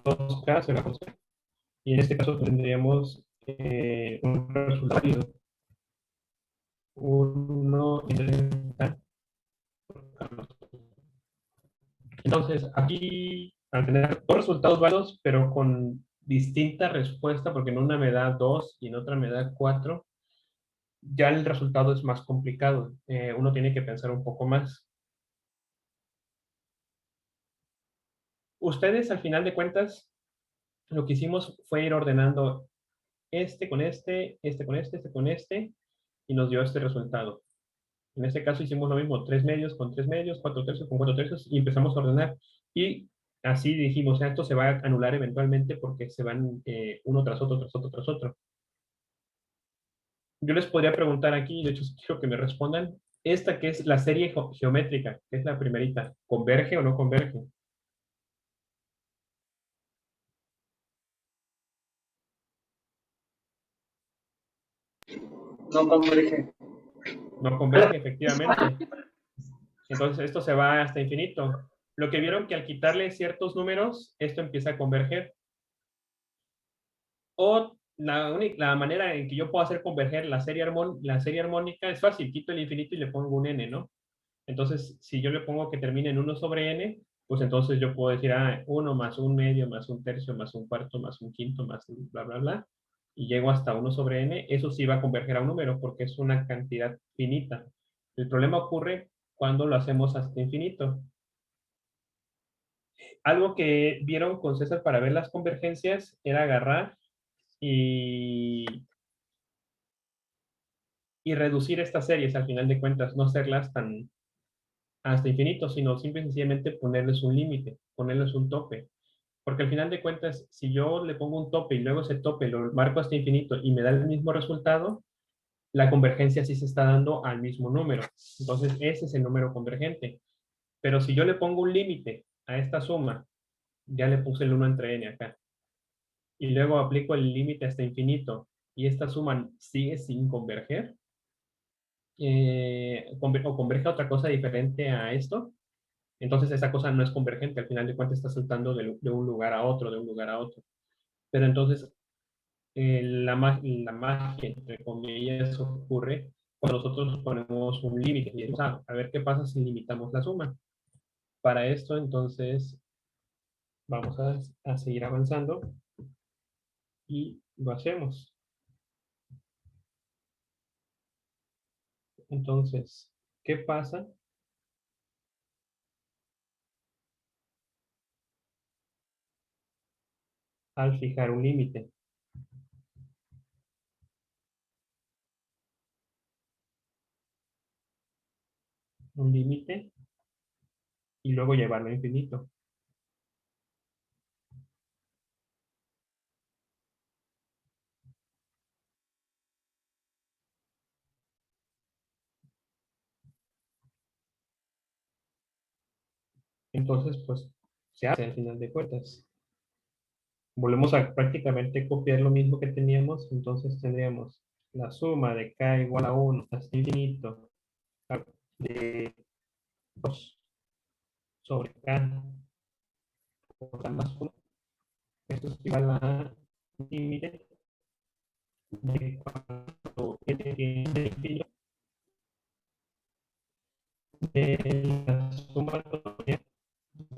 2K se va con C. Y en este caso tendríamos un resultado válido. 1 entre K. Entonces, aquí, al tener dos resultados válidos, pero con distinta respuesta, porque en una me da 2 y en otra me da 4, ya el resultado es más complicado. Uno tiene que pensar un poco más. Ustedes, al final de cuentas, lo que hicimos fue ir ordenando este con este con este con este, y nos dio este resultado. En este caso hicimos lo mismo, 3 medios con 3 medios, 4 tercios con 4 tercios, y empezamos a ordenar. Y así dijimos, esto se va a anular eventualmente porque se van uno tras otro, tras otro, tras otro. Yo les podría preguntar aquí, de hecho quiero que me respondan, esta que es la serie geométrica, que es la primerita, ¿converge o no converge? No converge. No converge, efectivamente. Entonces esto se va hasta infinito. Lo que vieron que al quitarle ciertos números, esto empieza a converger. O la manera en que yo puedo hacer converger la serie armónica es fácil, quito el infinito y le pongo un n, ¿no? Entonces, si yo le pongo que termine en 1 sobre n, pues entonces yo puedo decir, 1 más un medio, más un tercio, más un cuarto, más un quinto, más bla, bla, bla, y llego hasta 1 sobre n, eso sí va a converger a un número porque es una cantidad finita. El problema ocurre cuando lo hacemos hasta infinito. Algo que vieron con César para ver las convergencias era agarrar y, y reducir estas series al final de cuentas, no hacerlas tan hasta infinito, sino simple y sencillamente ponerles un límite, ponerles un tope. Porque al final de cuentas, si yo le pongo un tope y luego ese tope lo marco hasta infinito y me da el mismo resultado, la convergencia sí se está dando al mismo número. Entonces, ese es el número convergente. Pero si yo le pongo un límite a esta suma, ya le puse el 1 entre n acá, y luego aplico el límite hasta infinito, y esta suma sigue sin converger, o converge a otra cosa diferente a esto, entonces esa cosa no es convergente, al final de cuentas está saltando de un lugar a otro, de un lugar a otro. Pero entonces la magia, entre comillas, ocurre cuando nosotros ponemos un límite y decimos, a ver qué pasa si limitamos la suma. Para esto, entonces, vamos a seguir avanzando y lo hacemos. Entonces, ¿qué pasa al fijar un límite? Un límite y luego llevarlo a infinito. Entonces, pues, se hace al final de cuentas. Volvemos a prácticamente copiar lo mismo que teníamos, entonces tendríamos la suma de k igual a 1 hasta infinito de 2 sobre k por k más 1. Esto es igual a límite de cuando n tiende a infinito de la suma de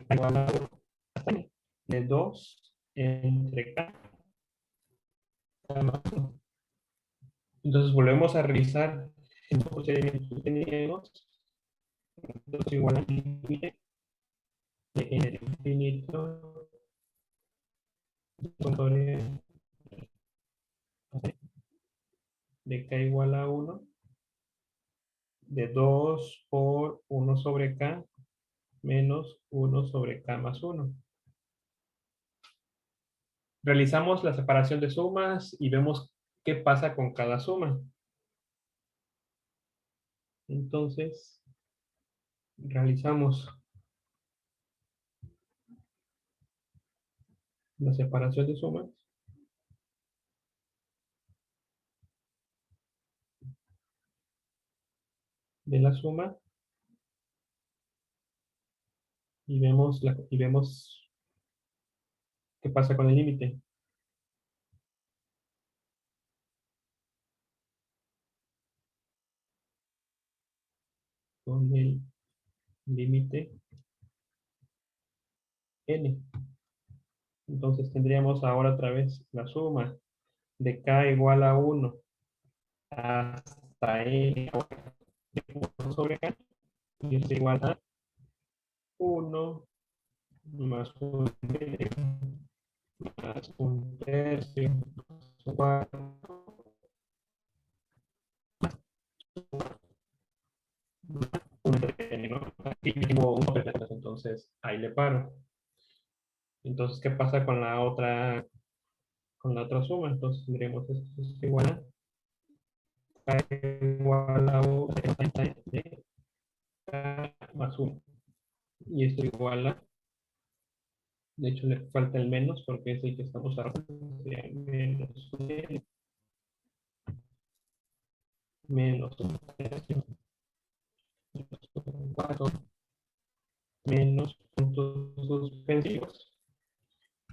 k igual a 1 hasta n de 2 entre k más 1. Entonces volvemos a revisar el procedimiento que teníamos. Entonces igual a límite de n infinito sobre de k igual a 1 de 2 por 1 sobre k menos 1 sobre k más 1. Realizamos la separación de sumas y vemos qué pasa con cada suma. Entonces, realizamos la separación de sumas. De la suma y vemos qué pasa con el límite. con el límite n. Entonces tendríamos ahora otra vez la suma de k igual a 1 hasta n sobre k, y es igual a 1 más un más un tercio más un cuarto. ¿No? Aquí tengo un papel, entonces ahí le paro. Entonces, ¿qué pasa con la otra suma? Entonces tendríamos esto es igual a igual a 1 de k más 1. Y esto igual a, de hecho le falta el menos porque es el que estamos arrastrando, sería menos 4 menos puntos suspensivos.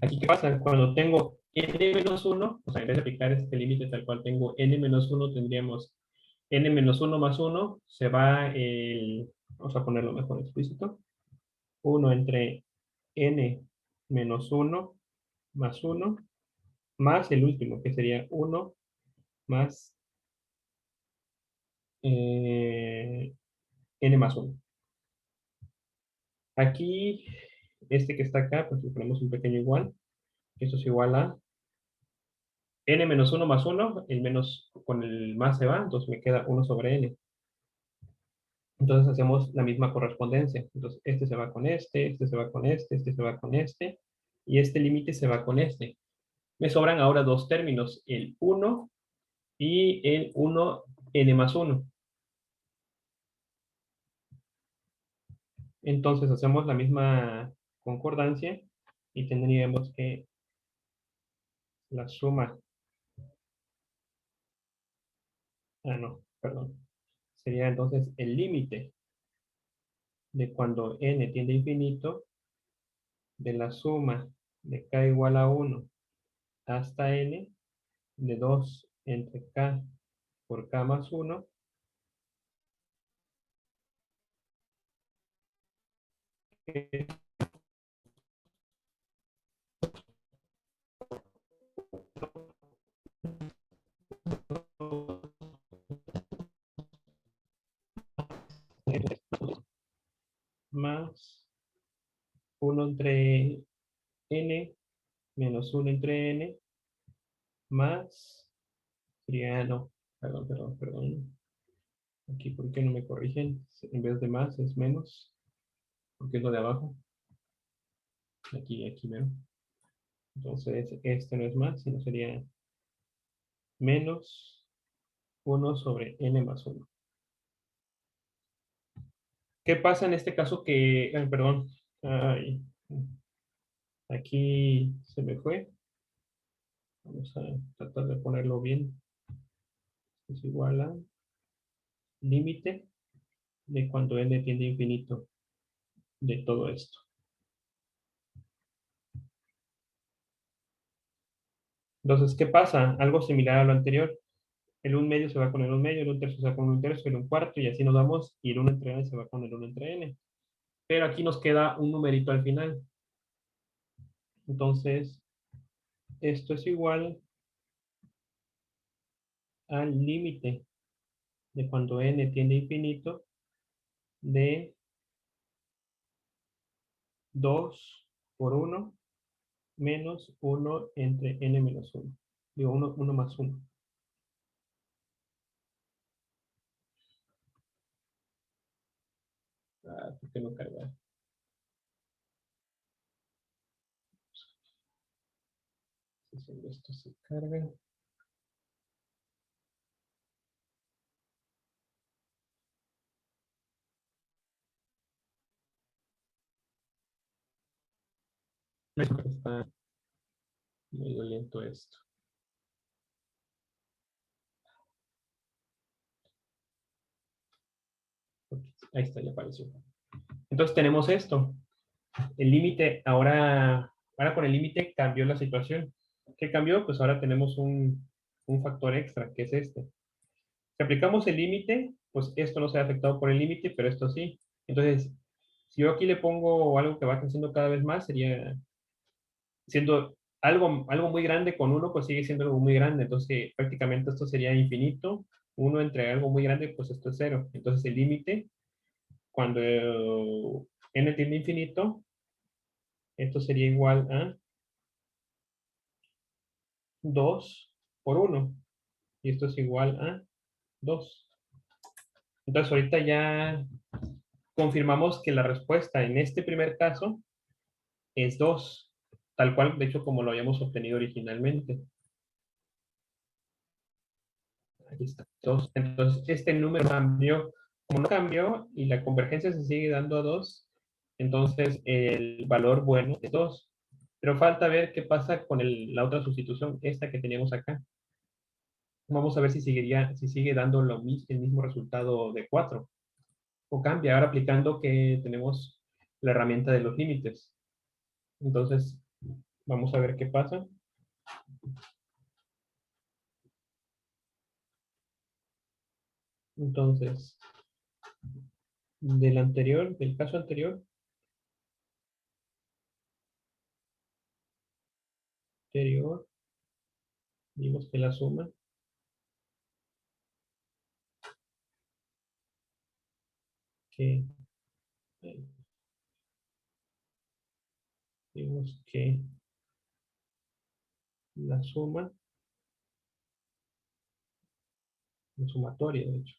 Aquí, ¿qué pasa? Cuando tengo n menos 1, o sea, en vez de aplicar este límite tal cual tengo n menos 1, tendríamos n menos 1 más 1, se va el, vamos a ponerlo mejor explícito, 1 entre n menos 1 más 1, más el último, que sería 1 más n más 1. Aquí, este que está acá, pues le ponemos un pequeño igual. Esto es igual a n menos 1 más 1, el menos con el más se va, entonces me queda 1 sobre n. Entonces hacemos la misma correspondencia. Entonces este se va con este se va con este se va con este, y este límite se va con este. Me sobran ahora dos términos, el 1 y el 1n más 1. Entonces hacemos la misma concordancia y tendríamos que la suma, no, perdón, sería entonces el límite de cuando n tiende a infinito de la suma de k igual a 1 hasta n de 2 entre k por k más 1 más 1 entre n menos 1 entre n más, sería, no, perdón. Aquí, ¿por qué no me corrigen? En vez de más es menos, porque es lo de abajo. Aquí menos. Entonces, este no es más, sino sería menos 1 sobre n más 1. ¿Qué pasa en este caso que, perdón, ay, aquí se me fue? Vamos a tratar de ponerlo bien. Es igual a límite de cuando n tiende a infinito de todo esto. Entonces, ¿qué pasa? Algo similar a lo anterior. El 1 medio se va con el 1 medio, el 1 tercio se va con el 1 tercio, el 1 cuarto, y así nos vamos, y el 1 entre n se va con el 1 entre n. Pero aquí nos queda un numerito al final. Entonces, esto es igual al límite de cuando n tiende a infinito de 2 por 1 menos 1 entre n menos 1. Digo, 1 más 1. ¿Por qué no carga? Si esto se carga. Está medio lento esto. Ahí está, ya apareció. Entonces tenemos esto. El límite, ahora con el límite cambió la situación. ¿Qué cambió? Pues ahora tenemos un factor extra, que es este. Si aplicamos el límite, pues esto no se ha afectado por el límite, pero esto sí. Entonces, si yo aquí le pongo algo que va creciendo cada vez más, sería siendo algo muy grande con uno, pues sigue siendo algo muy grande. Entonces, prácticamente esto sería infinito. Uno entre algo muy grande, pues esto es cero. Entonces, el límite, cuando n tiende a infinito, esto sería igual a 2 por 1. Y esto es igual a 2. Entonces, ahorita ya confirmamos que la respuesta en este primer caso es 2, tal cual, de hecho, como lo habíamos obtenido originalmente. Aquí está, 2. Entonces, este número cambió. Como no cambió y la convergencia se sigue dando a 2, entonces el valor bueno es 2. Pero falta ver qué pasa con la otra sustitución, esta que teníamos acá. Vamos a ver si sigue dando el mismo resultado de 4. O cambia, ahora aplicando que tenemos la herramienta de los límites. Entonces, vamos a ver qué pasa. Entonces, del caso anterior, vimos que la suma que vimos que la suma, la sumatoria, de hecho,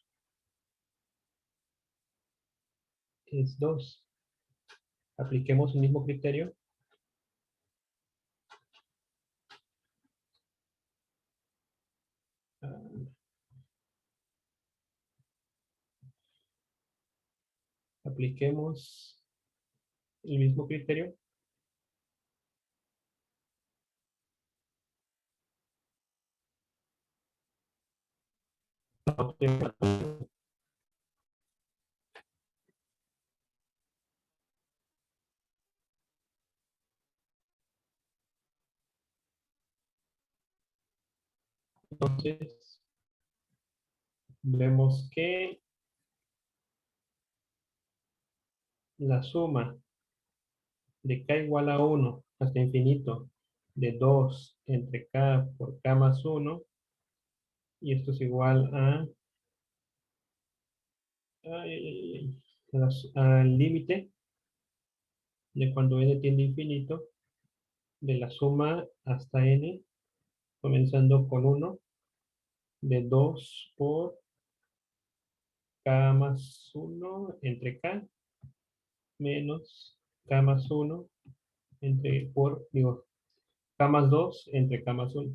es 2. Apliquemos el mismo criterio. Apliquemos el mismo criterio. Entonces, vemos que la suma de k igual a 1 hasta infinito de 2 entre k por k más 1, y esto es igual al límite de cuando n tiende a infinito, de la suma hasta n, comenzando con 1, de 2 por k más 1 entre k, menos k más 1 k más 2 entre k más 1.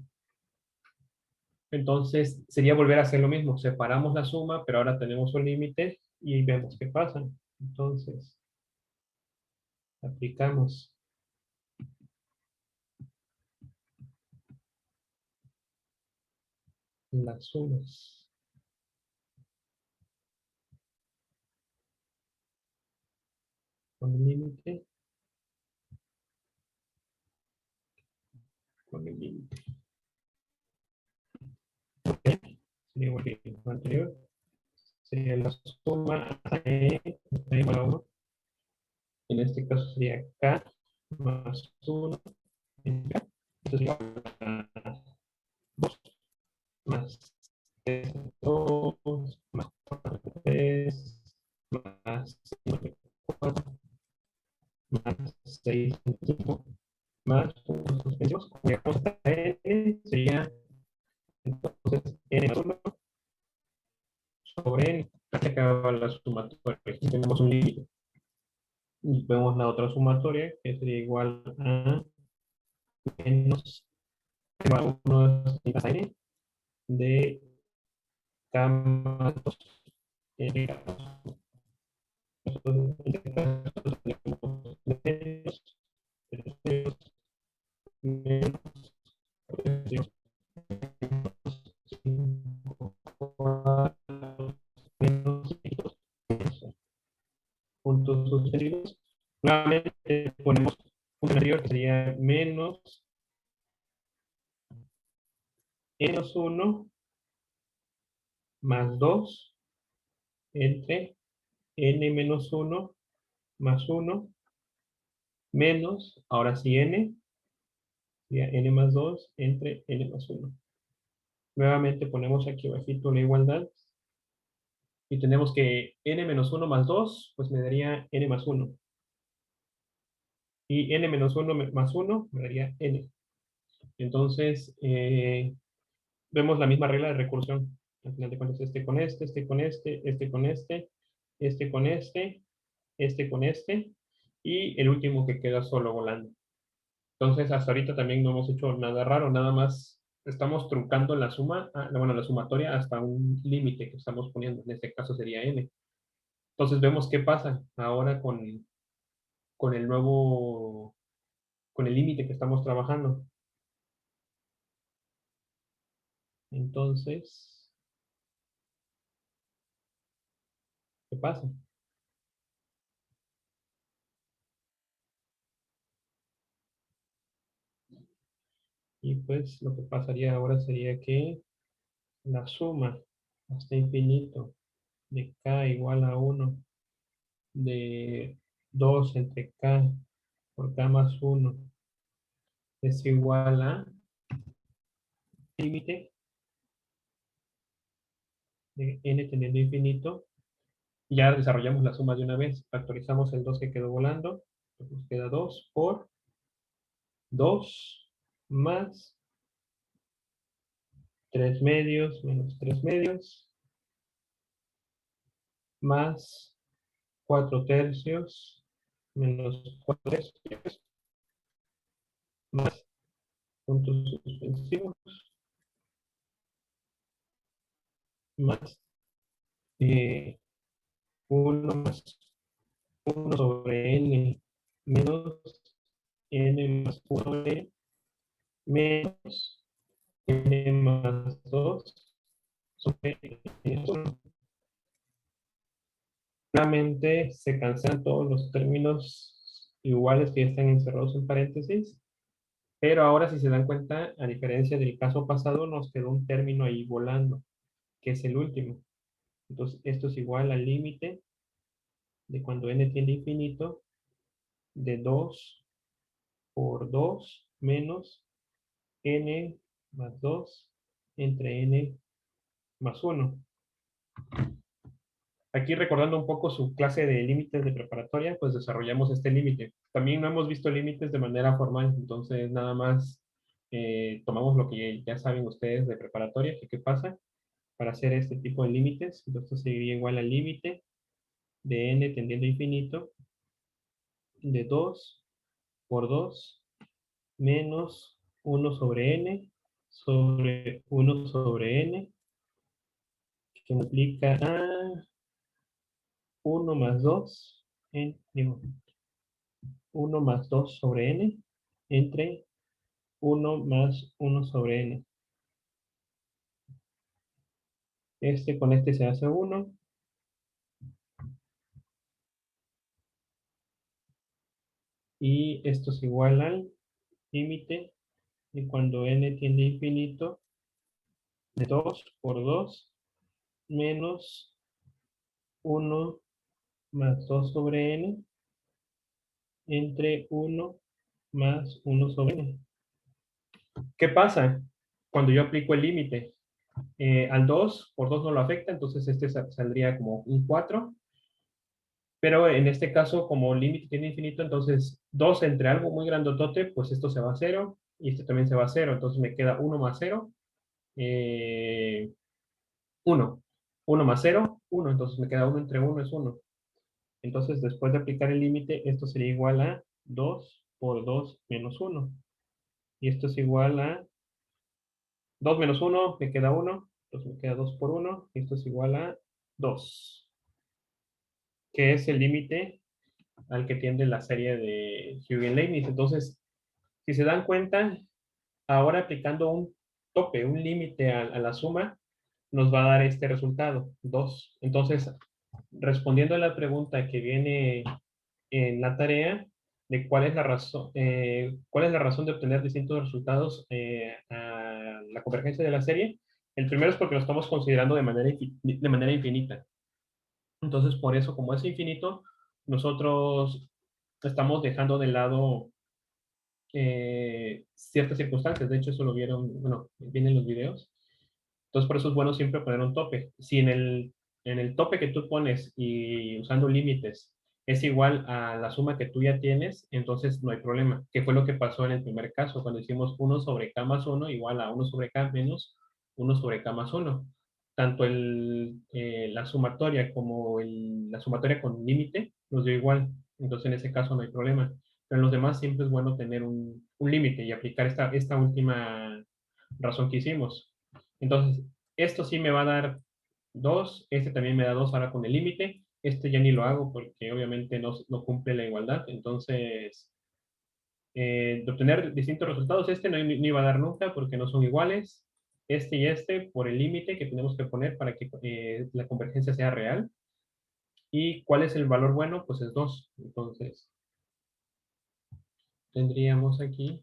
Entonces, sería volver a hacer lo mismo. Separamos la suma, pero ahora tenemos un límite y vemos qué pasa. Entonces, aplicamos las sumas con el límite, con el límite. Sería igual que lo anterior. Sería la suma hasta e está igual a 1. En este caso sería k más 1 en k. Entonces, igual a 2 más 3, 2 más 4, 3 más 4 más 6, 5 más puntos suspensivos. Llegamos hasta n, sería entonces n más 1 sobre n. Aquí acaba la sumatoria. Aquí tenemos un límite. Y vemos la otra sumatoria, que sería igual a menos 1 hasta n de k más 2 n k más 1. Entonces, en este caso tenemos menos 3 menos 3 menos puntos sucesivos. Nuevamente ponemos un anterior que sería menos 1 más 2 entre n menos 1 más 1 menos, ahora sí n, sería n más 2 entre n más 1. Nuevamente ponemos aquí abajito la igualdad y tenemos que n menos 1 más 2, pues me daría n más 1. Y n menos 1 más 1 me daría n. Entonces, vemos la misma regla de recursión. Al final de cuentas, este con este, este con este, este con este, este con este con este, y el último que queda solo volando. Entonces, hasta ahorita también no hemos hecho nada raro, nada más estamos truncando la suma, bueno, la sumatoria hasta un límite que estamos poniendo, en este caso sería n. Entonces, vemos qué pasa ahora con el nuevo, con el límite que estamos trabajando. Entonces, ¿qué pasa? Y pues lo que pasaría ahora sería que la suma hasta infinito de k igual a 1 de 2 entre k por k más 1 es igual a límite de n tendiendo a infinito. Ya desarrollamos la suma de una vez. Factorizamos el 2 que quedó volando. Pues nos queda 2 por 2 más 3 medios menos 3 medios más 4 tercios menos 4 tercios más puntos suspensivos más 1 más 1 sobre n menos n más 1 sobre n menos n más 2 sobre n1. Claramente se cancelan todos los términos iguales que ya están encerrados en paréntesis, pero ahora si se dan cuenta, a diferencia del caso pasado, nos quedó un término ahí volando, que es el último. Entonces, esto es igual al límite de cuando n tiende a infinito de 2 por 2 menos n más 2 entre n más 1. Aquí recordando un poco su clase de límites de preparatoria, pues desarrollamos este límite. También no hemos visto límites de manera formal, entonces nada más tomamos lo que ya saben ustedes de preparatoria, que qué pasa para hacer este tipo de límites. Entonces esto sería igual al límite de n tendiendo a infinito de 2 por 2 menos 1 sobre n sobre 1 sobre n, que implica a 1 más 2, digo, 1 más 2 sobre n entre 1 más 1 sobre n. Este con este se hace 1. Y esto es igual al límite de cuando n tiende a infinito de 2 por 2 menos 1 más 2 sobre n entre 1 más 1 sobre n. ¿Qué pasa cuando yo aplico el límite? Al 2 por 2 no lo afecta, entonces este saldría como un 4. Pero en este caso, como límite tiene infinito, entonces 2 entre algo muy grandotote, pues esto se va a 0 y esto también se va a 0. Entonces me queda 1 más 0, 1. 1 más 0, 1. Entonces me queda 1 entre 1 es 1. Entonces después de aplicar el límite, esto sería igual a 2 por 2 menos 1. Y esto es igual a 2 menos 1, me queda 1. Entonces me queda 2 por 1. Y esto es igual a 2, que es el límite al que tiende la serie de Huygens-Leibniz. Entonces, si se dan cuenta, ahora aplicando un tope, un límite a la suma, nos va a dar este resultado, 2. Entonces, respondiendo a la pregunta que viene en la tarea de cuál es la razón de obtener distintos resultados a la convergencia de la serie, El primero es porque lo estamos considerando de manera infinita. Entonces, por eso, como es infinito, nosotros estamos dejando de lado ciertas circunstancias. De hecho, eso lo vieron, bueno, vienen los videos. Entonces, por eso es bueno siempre poner un tope. Si en el tope que tú pones y usando límites es igual a la suma que tú ya tienes, entonces no hay problema. ¿Qué fue lo que pasó en el primer caso? Cuando hicimos 1 sobre k más 1 igual a 1 sobre k menos 1 sobre k más 1. Tanto la sumatoria como la sumatoria con límite nos dio igual. Entonces, en ese caso no hay problema. Pero en los demás siempre es bueno tener un límite y aplicar esta última razón que hicimos. Entonces, esto sí me va a dar 2, este también me da 2 ahora con el límite, este ya ni lo hago porque obviamente no cumple la igualdad, entonces, de obtener distintos resultados, este no iba a dar nunca porque no son iguales, este y este por el límite que tenemos que poner para que la convergencia sea real, y ¿cuál es el valor bueno? Pues es 2, entonces, tendríamos aquí,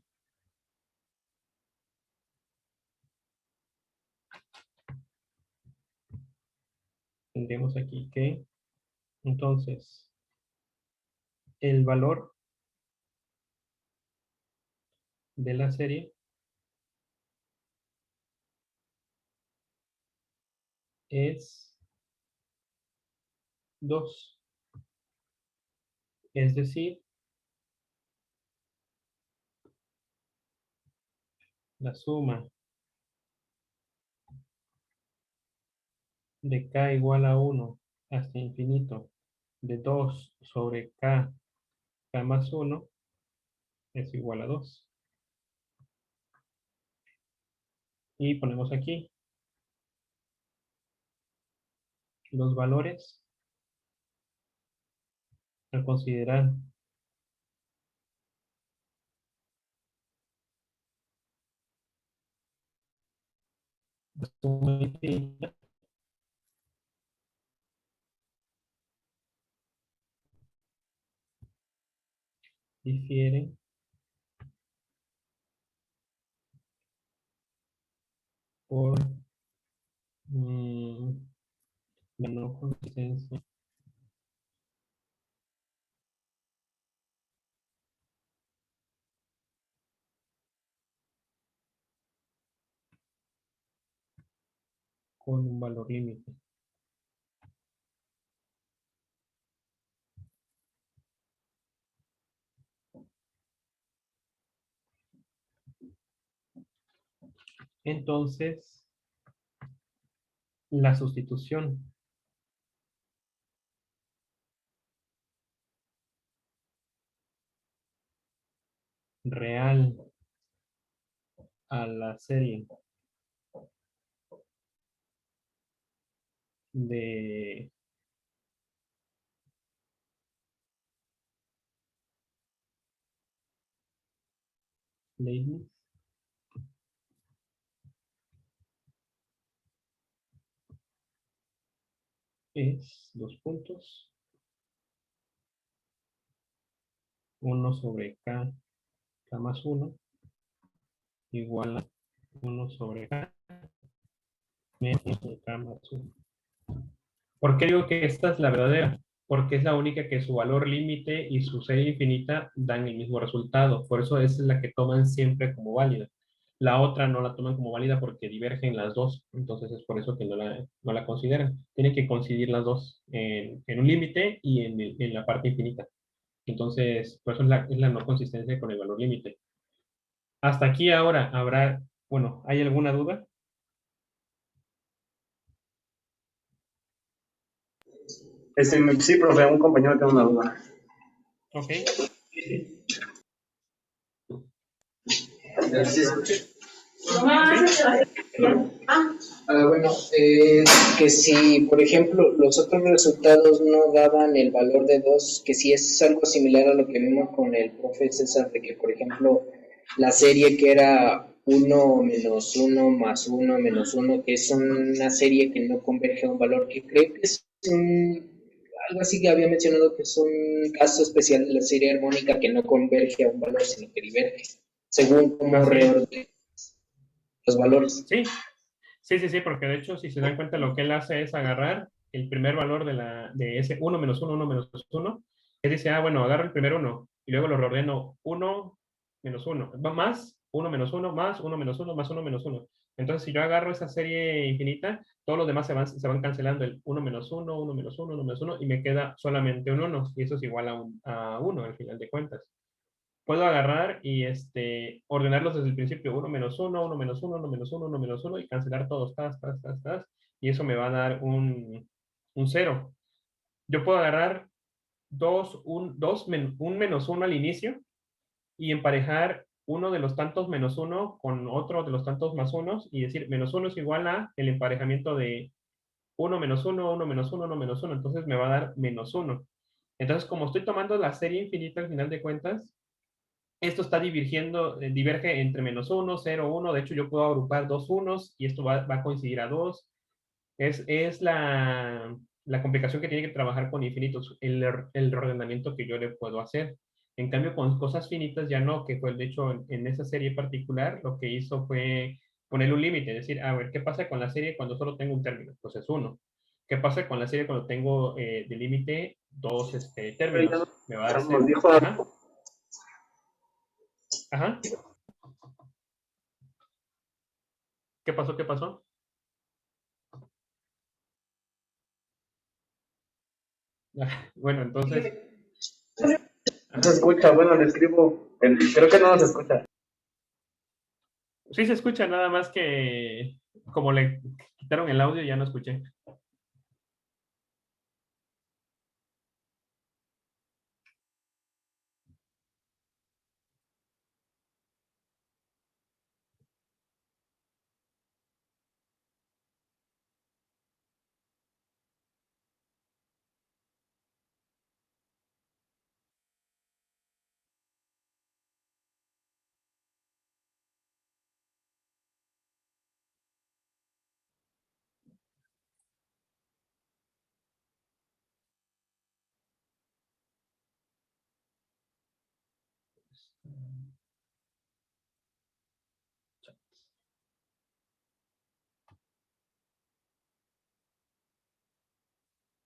que, entonces, el valor de la serie es 2. Es decir, la suma de k igual a 1 hasta infinito de 2 sobre k más 1 es igual a 2. Y ponemos aquí los valores a considerar. La suma infinita difieren por la no consistencia con un valor límite. Entonces, la sustitución real a la serie de Leibniz es 2 puntos, 1 sobre k más 1 igual a 1 sobre k menos k más 1. ¿Por qué digo que esta es la verdadera? Porque es la única que su valor límite y su serie infinita dan el mismo resultado. Por eso esa es la que toman siempre como válida. La otra no la toman como válida porque divergen las dos. Entonces es por eso que no la consideran. Tienen que coincidir las dos en un límite y en la parte infinita. Entonces, por eso es la no consistencia con el valor límite. Hasta aquí ahora bueno, ¿hay alguna duda? Sí, profe, un compañero tiene una duda. Ok. Bueno, que si, por ejemplo, los otros resultados no daban el valor de 2, que si es algo similar a lo que vimos con el profe César, de que, por ejemplo, la serie que era 1 menos 1 más 1 menos 1, que es una serie que no converge a un valor, que creo que es algo así que había mencionado, que es un caso especial de la serie armónica que no converge a un valor, sino que diverge, según cómo reordene los valores. Sí, Sí, porque de hecho, si se dan cuenta, lo que él hace es agarrar el primer valor de ese uno menos uno. Él dice, ah, bueno, agarro el primer uno y luego lo reordeno uno menos uno, va más uno menos uno, más uno menos uno, más uno menos uno. Entonces, si yo agarro esa serie infinita, todos los demás se van cancelando el uno menos uno, uno menos uno, uno menos uno, y me queda solamente un uno, y eso es igual a uno al final de cuentas. Puedo agarrar y ordenarlos desde el principio, uno menos uno, uno menos uno, uno menos uno, uno menos uno, y cancelar todos, y eso me va a dar un cero. Yo puedo agarrar un menos uno al inicio y emparejar uno de los tantos menos uno con otro de los tantos más unos y decir menos uno es igual a el emparejamiento de uno menos uno, uno menos uno, uno menos uno, entonces me va a dar menos uno. Entonces, como estoy tomando la serie infinita al final de cuentas, esto está diverge entre menos uno, 0, 1. De hecho, yo puedo agrupar dos unos y esto va a coincidir a 2. Es la complicación que tiene que trabajar con infinitos, el reordenamiento que yo le puedo hacer. En cambio, con cosas finitas ya no, que fue de hecho en esa serie particular, lo que hizo fue ponerle un límite, decir, a ver, ¿qué pasa con la serie cuando solo tengo un término? Pues es uno. ¿Qué pasa con la serie cuando tengo de límite dos Pero ya no términos? Me va a dar escuchamos, 0. dijo Ajá, algo. ajá. ¿Qué pasó? ¿Qué pasó? Bueno, entonces, No se ajá. escucha, bueno, le escribo. Creo que no nos escucha. Sí se escucha, nada más que como le quitaron el audio, ya no escuché.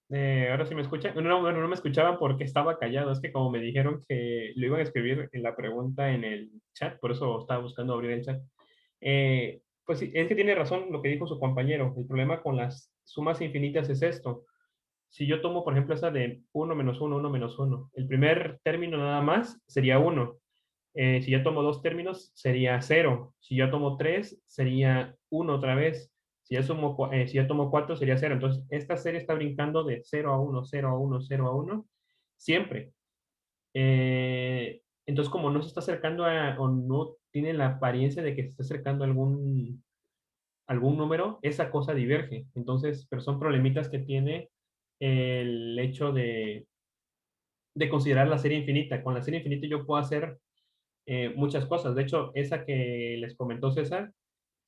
Ahora sí me escucha. No, bueno, no me escuchaba porque estaba callado. Es que como me dijeron que lo iban a escribir en la pregunta en el chat, por eso estaba buscando abrir el chat. Pues sí, es que tiene razón lo que dijo su compañero. El problema con las sumas infinitas es esto. Si yo tomo, por ejemplo, esa de uno menos uno menos uno, el primer término nada más sería uno. Si ya tomo dos términos, sería cero. Si ya tomo tres, sería uno otra vez. Si ya tomo cuatro, sería cero. Entonces, esta serie está brincando de cero a uno, cero a uno, cero a uno, siempre. Entonces, como no se está acercando o no tiene la apariencia de que se está acercando a algún número, esa cosa diverge. Entonces, pero son problemitas que tiene el hecho de considerar la serie infinita. Con la serie infinita yo puedo hacer muchas cosas. De hecho, esa que les comentó César,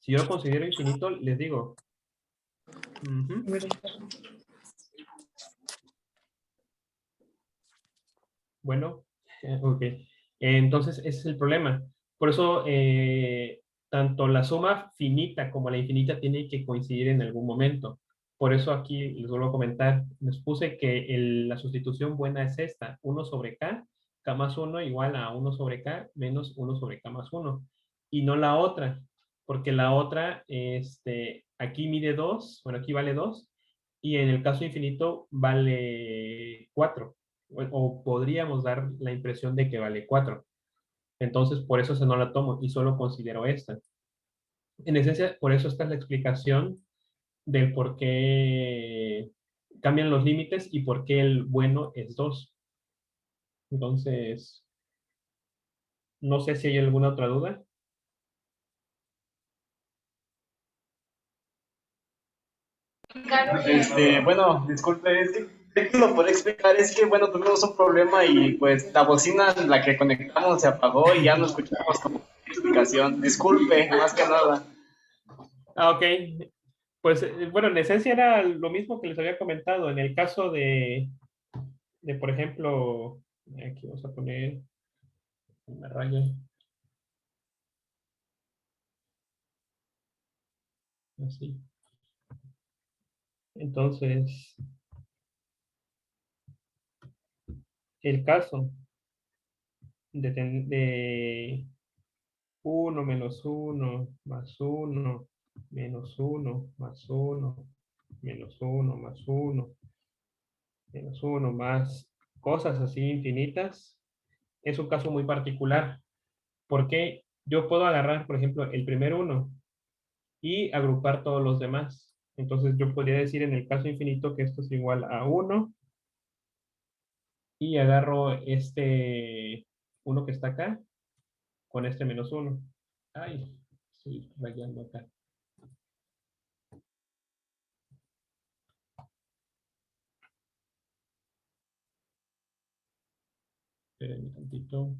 si yo lo considero infinito, les digo, ujú, bueno, ok. Entonces, ese es el problema. Por eso, tanto la suma finita como la infinita tienen que coincidir en algún momento. Por eso aquí les vuelvo a comentar, les puse que la sustitución buena es esta, uno sobre k más uno igual a uno sobre k menos uno sobre k más uno, y no la otra, porque la otra, aquí mide 2, bueno, aquí vale 2, y en el caso infinito vale 4 o podríamos dar la impresión de que vale 4. Entonces, por eso se no la tomo y solo considero esta. En esencia, por eso está la explicación del por qué cambian los límites y por qué el bueno es 2. Entonces, no sé si hay alguna otra duda. Bueno, disculpe, es que lo puedo explicar, es que, bueno, tuvimos un problema y pues la bocina en la que conectamos se apagó y ya no escuchamos como explicación. Disculpe, más que nada. Ah, ok. Pues, bueno, en esencia era lo mismo que les había comentado. En el caso por ejemplo, aquí vamos a poner una raya, así. Entonces, el caso de 1 menos 1 más 1 menos 1 más 1 menos 1 más 1 menos 1 más cosas así infinitas, es un caso muy particular, porque yo puedo agarrar, por ejemplo, el primer uno y agrupar todos los demás. Entonces yo podría decir en el caso infinito que esto es igual a 1 y agarro este 1 que está acá con este menos 1. Ay, estoy rayando acá. Espérenme un tantito.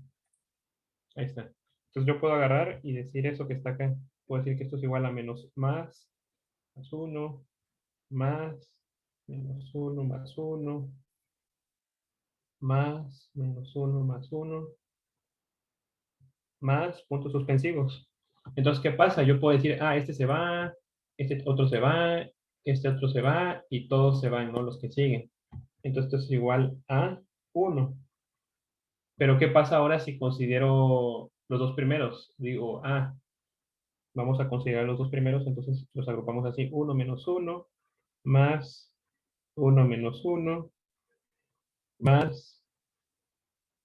Ahí está. Entonces yo puedo agarrar y decir eso que está acá. Puedo decir que esto es igual a menos más 1, más, menos 1, más 1, más, menos 1, más 1, más puntos suspensivos. Entonces, ¿qué pasa? Yo puedo decir, ah, este se va, este otro se va, este otro se va, y todos se van, ¿no? Los que siguen. Entonces, esto es igual a 1. Pero, ¿qué pasa ahora si considero los dos primeros? Digo, ah, vamos a considerar los dos primeros, entonces los agrupamos así, 1 menos 1, más 1 menos 1, más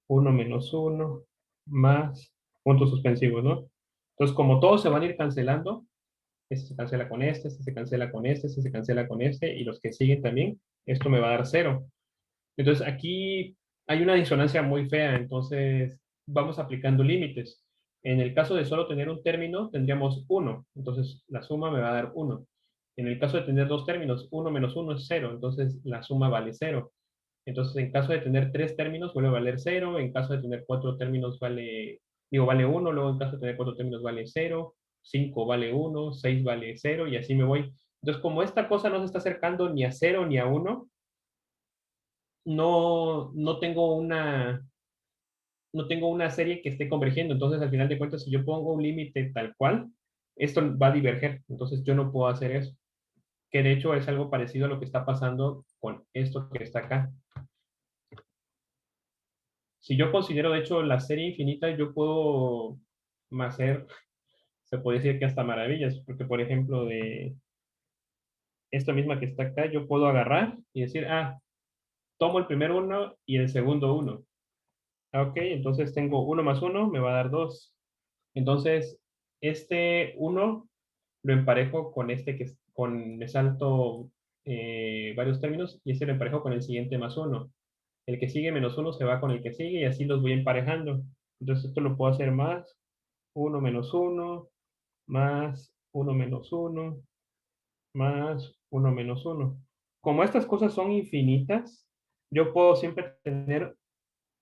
1 menos 1, más puntos suspensivos, ¿no? Entonces, como todos se van a ir cancelando, este se cancela con este se cancela con este se cancela con este, y los que siguen también, esto me va a dar 0. Entonces, aquí hay una disonancia muy fea, entonces vamos aplicando límites. En el caso de solo tener un término, tendríamos 1, entonces la suma me va a dar 1. En el caso de tener dos términos, 1 menos 1 es 0, entonces la suma vale 0. Entonces, en caso de tener tres términos, vuelve a valer 0. En caso de tener cuatro términos, vale 1. Luego, en caso de tener cuatro términos, vale 0. 5 vale 1. 6 vale 0. Y así me voy. Entonces, como esta cosa no se está acercando ni a 0 ni a 1, no tengo una serie que esté convergiendo. Entonces, al final de cuentas, si yo pongo un límite tal cual, esto va a diverger. Entonces, yo no puedo hacer eso. Que de hecho es algo parecido a lo que está pasando con esto que está acá. Si yo considero, de hecho, la serie infinita, yo puedo hacer, se puede decir que hasta maravillas, porque, por ejemplo, de esta misma que está acá, yo puedo agarrar y decir, ah, tomo el primer uno y el segundo uno. Ah, ok, entonces tengo 1 más 1, me va a dar 2. Entonces, este uno lo emparejo con este me salto varios términos, y este lo emparejo con el siguiente más 1. El que sigue menos 1 se va con el que sigue, y así los voy emparejando. Entonces, esto lo puedo hacer más 1 menos 1, más 1 menos 1, más 1 menos 1. Como estas cosas son infinitas, yo puedo siempre tener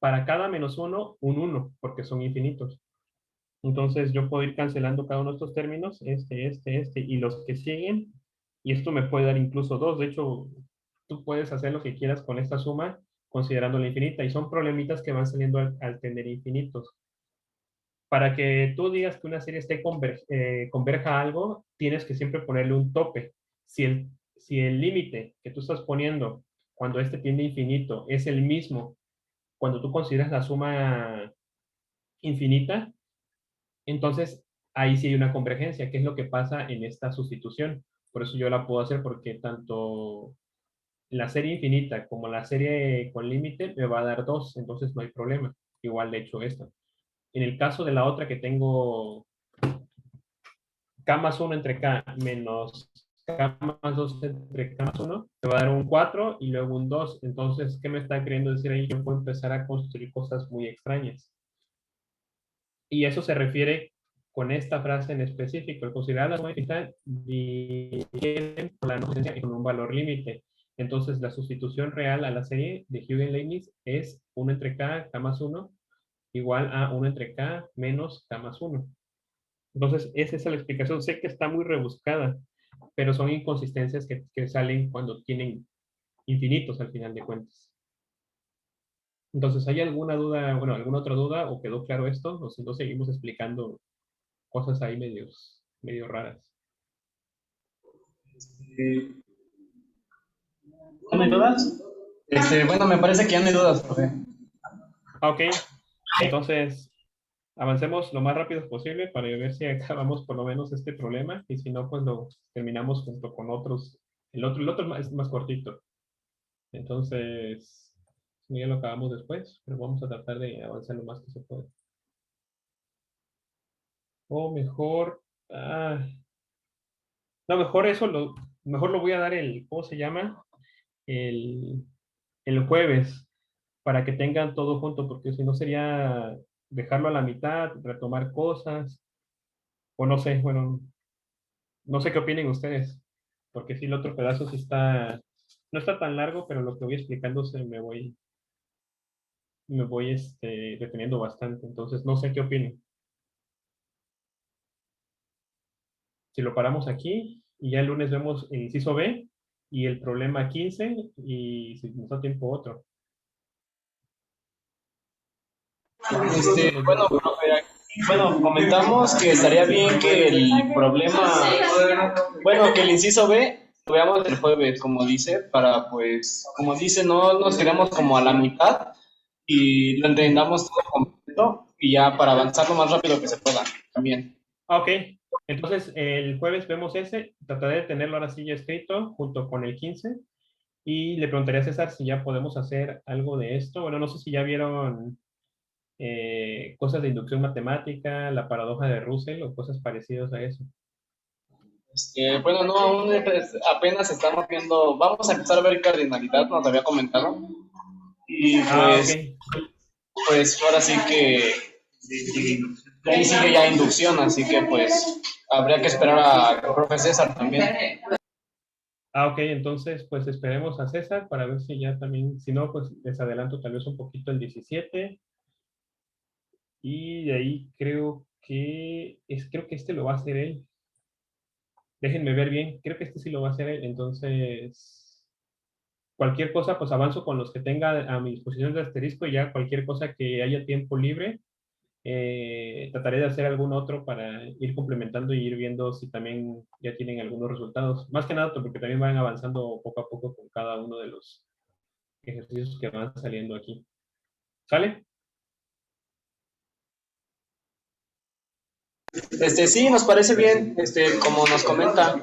para cada menos 1 un 1, porque son infinitos. Entonces yo puedo ir cancelando cada uno de estos términos, y los que siguen, y esto me puede dar incluso 2. De hecho, tú puedes hacer lo que quieras con esta suma, considerándola infinita, y son problemitas que van saliendo al tener infinitos. Para que tú digas que una serie converja a algo, tienes que siempre ponerle un tope. Si el límite que tú estás poniendo cuando este tiende a infinito es el mismo cuando tú consideras la suma infinita, entonces ahí sí hay una convergencia, que es lo que pasa en esta sustitución. Por eso yo la puedo hacer, porque tanto la serie infinita como la serie con límite me va a dar 2, entonces no hay problema. Igual de hecho esto. En el caso de la otra que tengo k más 1 entre k menos k más 2 entre k más 1, me va a dar un 4 y luego un 2. Entonces, ¿qué me está queriendo decir ahí? Yo puedo empezar a construir cosas muy extrañas. Y eso se refiere con esta frase en específico: el considerar la suma infinita difieren por la no existencia con un valor límite. Entonces, la sustitución real a la serie de Huygens-Leibniz es 1 entre k más 1, igual a 1 entre k menos k más 1. Entonces, esa es la explicación. Sé que está muy rebuscada, pero son inconsistencias que salen cuando tienen infinitos al final de cuentas. Entonces, ¿hay alguna duda, bueno, alguna otra duda, o quedó claro esto? O si no, seguimos explicando cosas ahí medio raras. Sí. ¿No hay dudas? Bueno, me parece que ya no hay dudas, profe. Ok, entonces avancemos lo más rápido posible para ver si acabamos por lo menos este problema y si no, pues lo terminamos junto con otros. El otro es más cortito. Entonces, ya lo acabamos después, pero vamos a tratar de avanzar lo más que se pueda. O mejor, no, mejor lo voy a dar ¿cómo se llama? El, el jueves, para que tengan todo junto, porque si no sería dejarlo a la mitad, retomar cosas, o no sé, bueno, no sé qué opinen ustedes, porque si el otro pedazo sí no está tan largo, pero lo que voy explicando me voy deteniendo bastante, entonces no sé qué opinen. Si lo paramos aquí y ya el lunes vemos el inciso B y el problema 15 y si nos da tiempo otro. Bueno, profe, bueno, comentamos que estaría bien que el problema, bueno, que el inciso B lo veamos el jueves, como dice, para pues, como dice, no nos quedemos como a la mitad y lo entendamos todo completo y ya para avanzar lo más rápido que se pueda también. Ok, entonces el jueves vemos ese, trataré de tenerlo ahora sí ya escrito junto con el 15 y le preguntaría a César si ya podemos hacer algo de esto. Bueno, no sé si ya vieron cosas de inducción matemática, la paradoja de Russell o cosas parecidas a eso. Bueno, no, aún apenas estamos viendo, vamos a empezar a ver cardinalidad, nos había comentado, y Ok. pues ahora sí que de ahí sigue ya inducción, así que pues habría que esperar al profe César también. Ok, entonces pues esperemos a César para ver si ya también, si no, pues les adelanto tal vez un poquito el 17 y de ahí creo que este lo va a hacer él. Déjenme ver bien, creo que este sí lo va a hacer él, entonces cualquier cosa pues avanzo con los que tenga a mi disposición de asterisco y ya cualquier cosa que haya tiempo libre, trataré de hacer algún otro para ir complementando y ir viendo si también ya tienen algunos resultados. Más que nada porque también van avanzando poco a poco con cada uno de los ejercicios que van saliendo aquí. ¿Sale? Sí, nos parece bien, como nos comenta.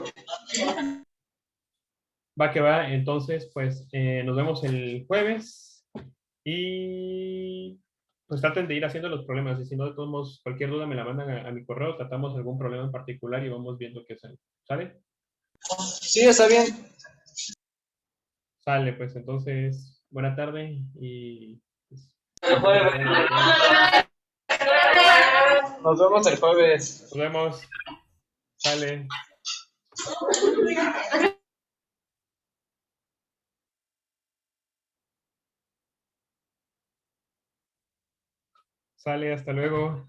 Va que va. Entonces, pues nos vemos el jueves y pues traten de ir haciendo los problemas. Y si no, de todos modos, cualquier duda me la mandan a mi correo. Tratamos algún problema en particular y vamos viendo qué sale. ¿Sale? Sí, está bien. Sale, pues entonces, buena tarde y pues, Nos vemos el jueves. nos vemos. Sale. Sale, hasta luego.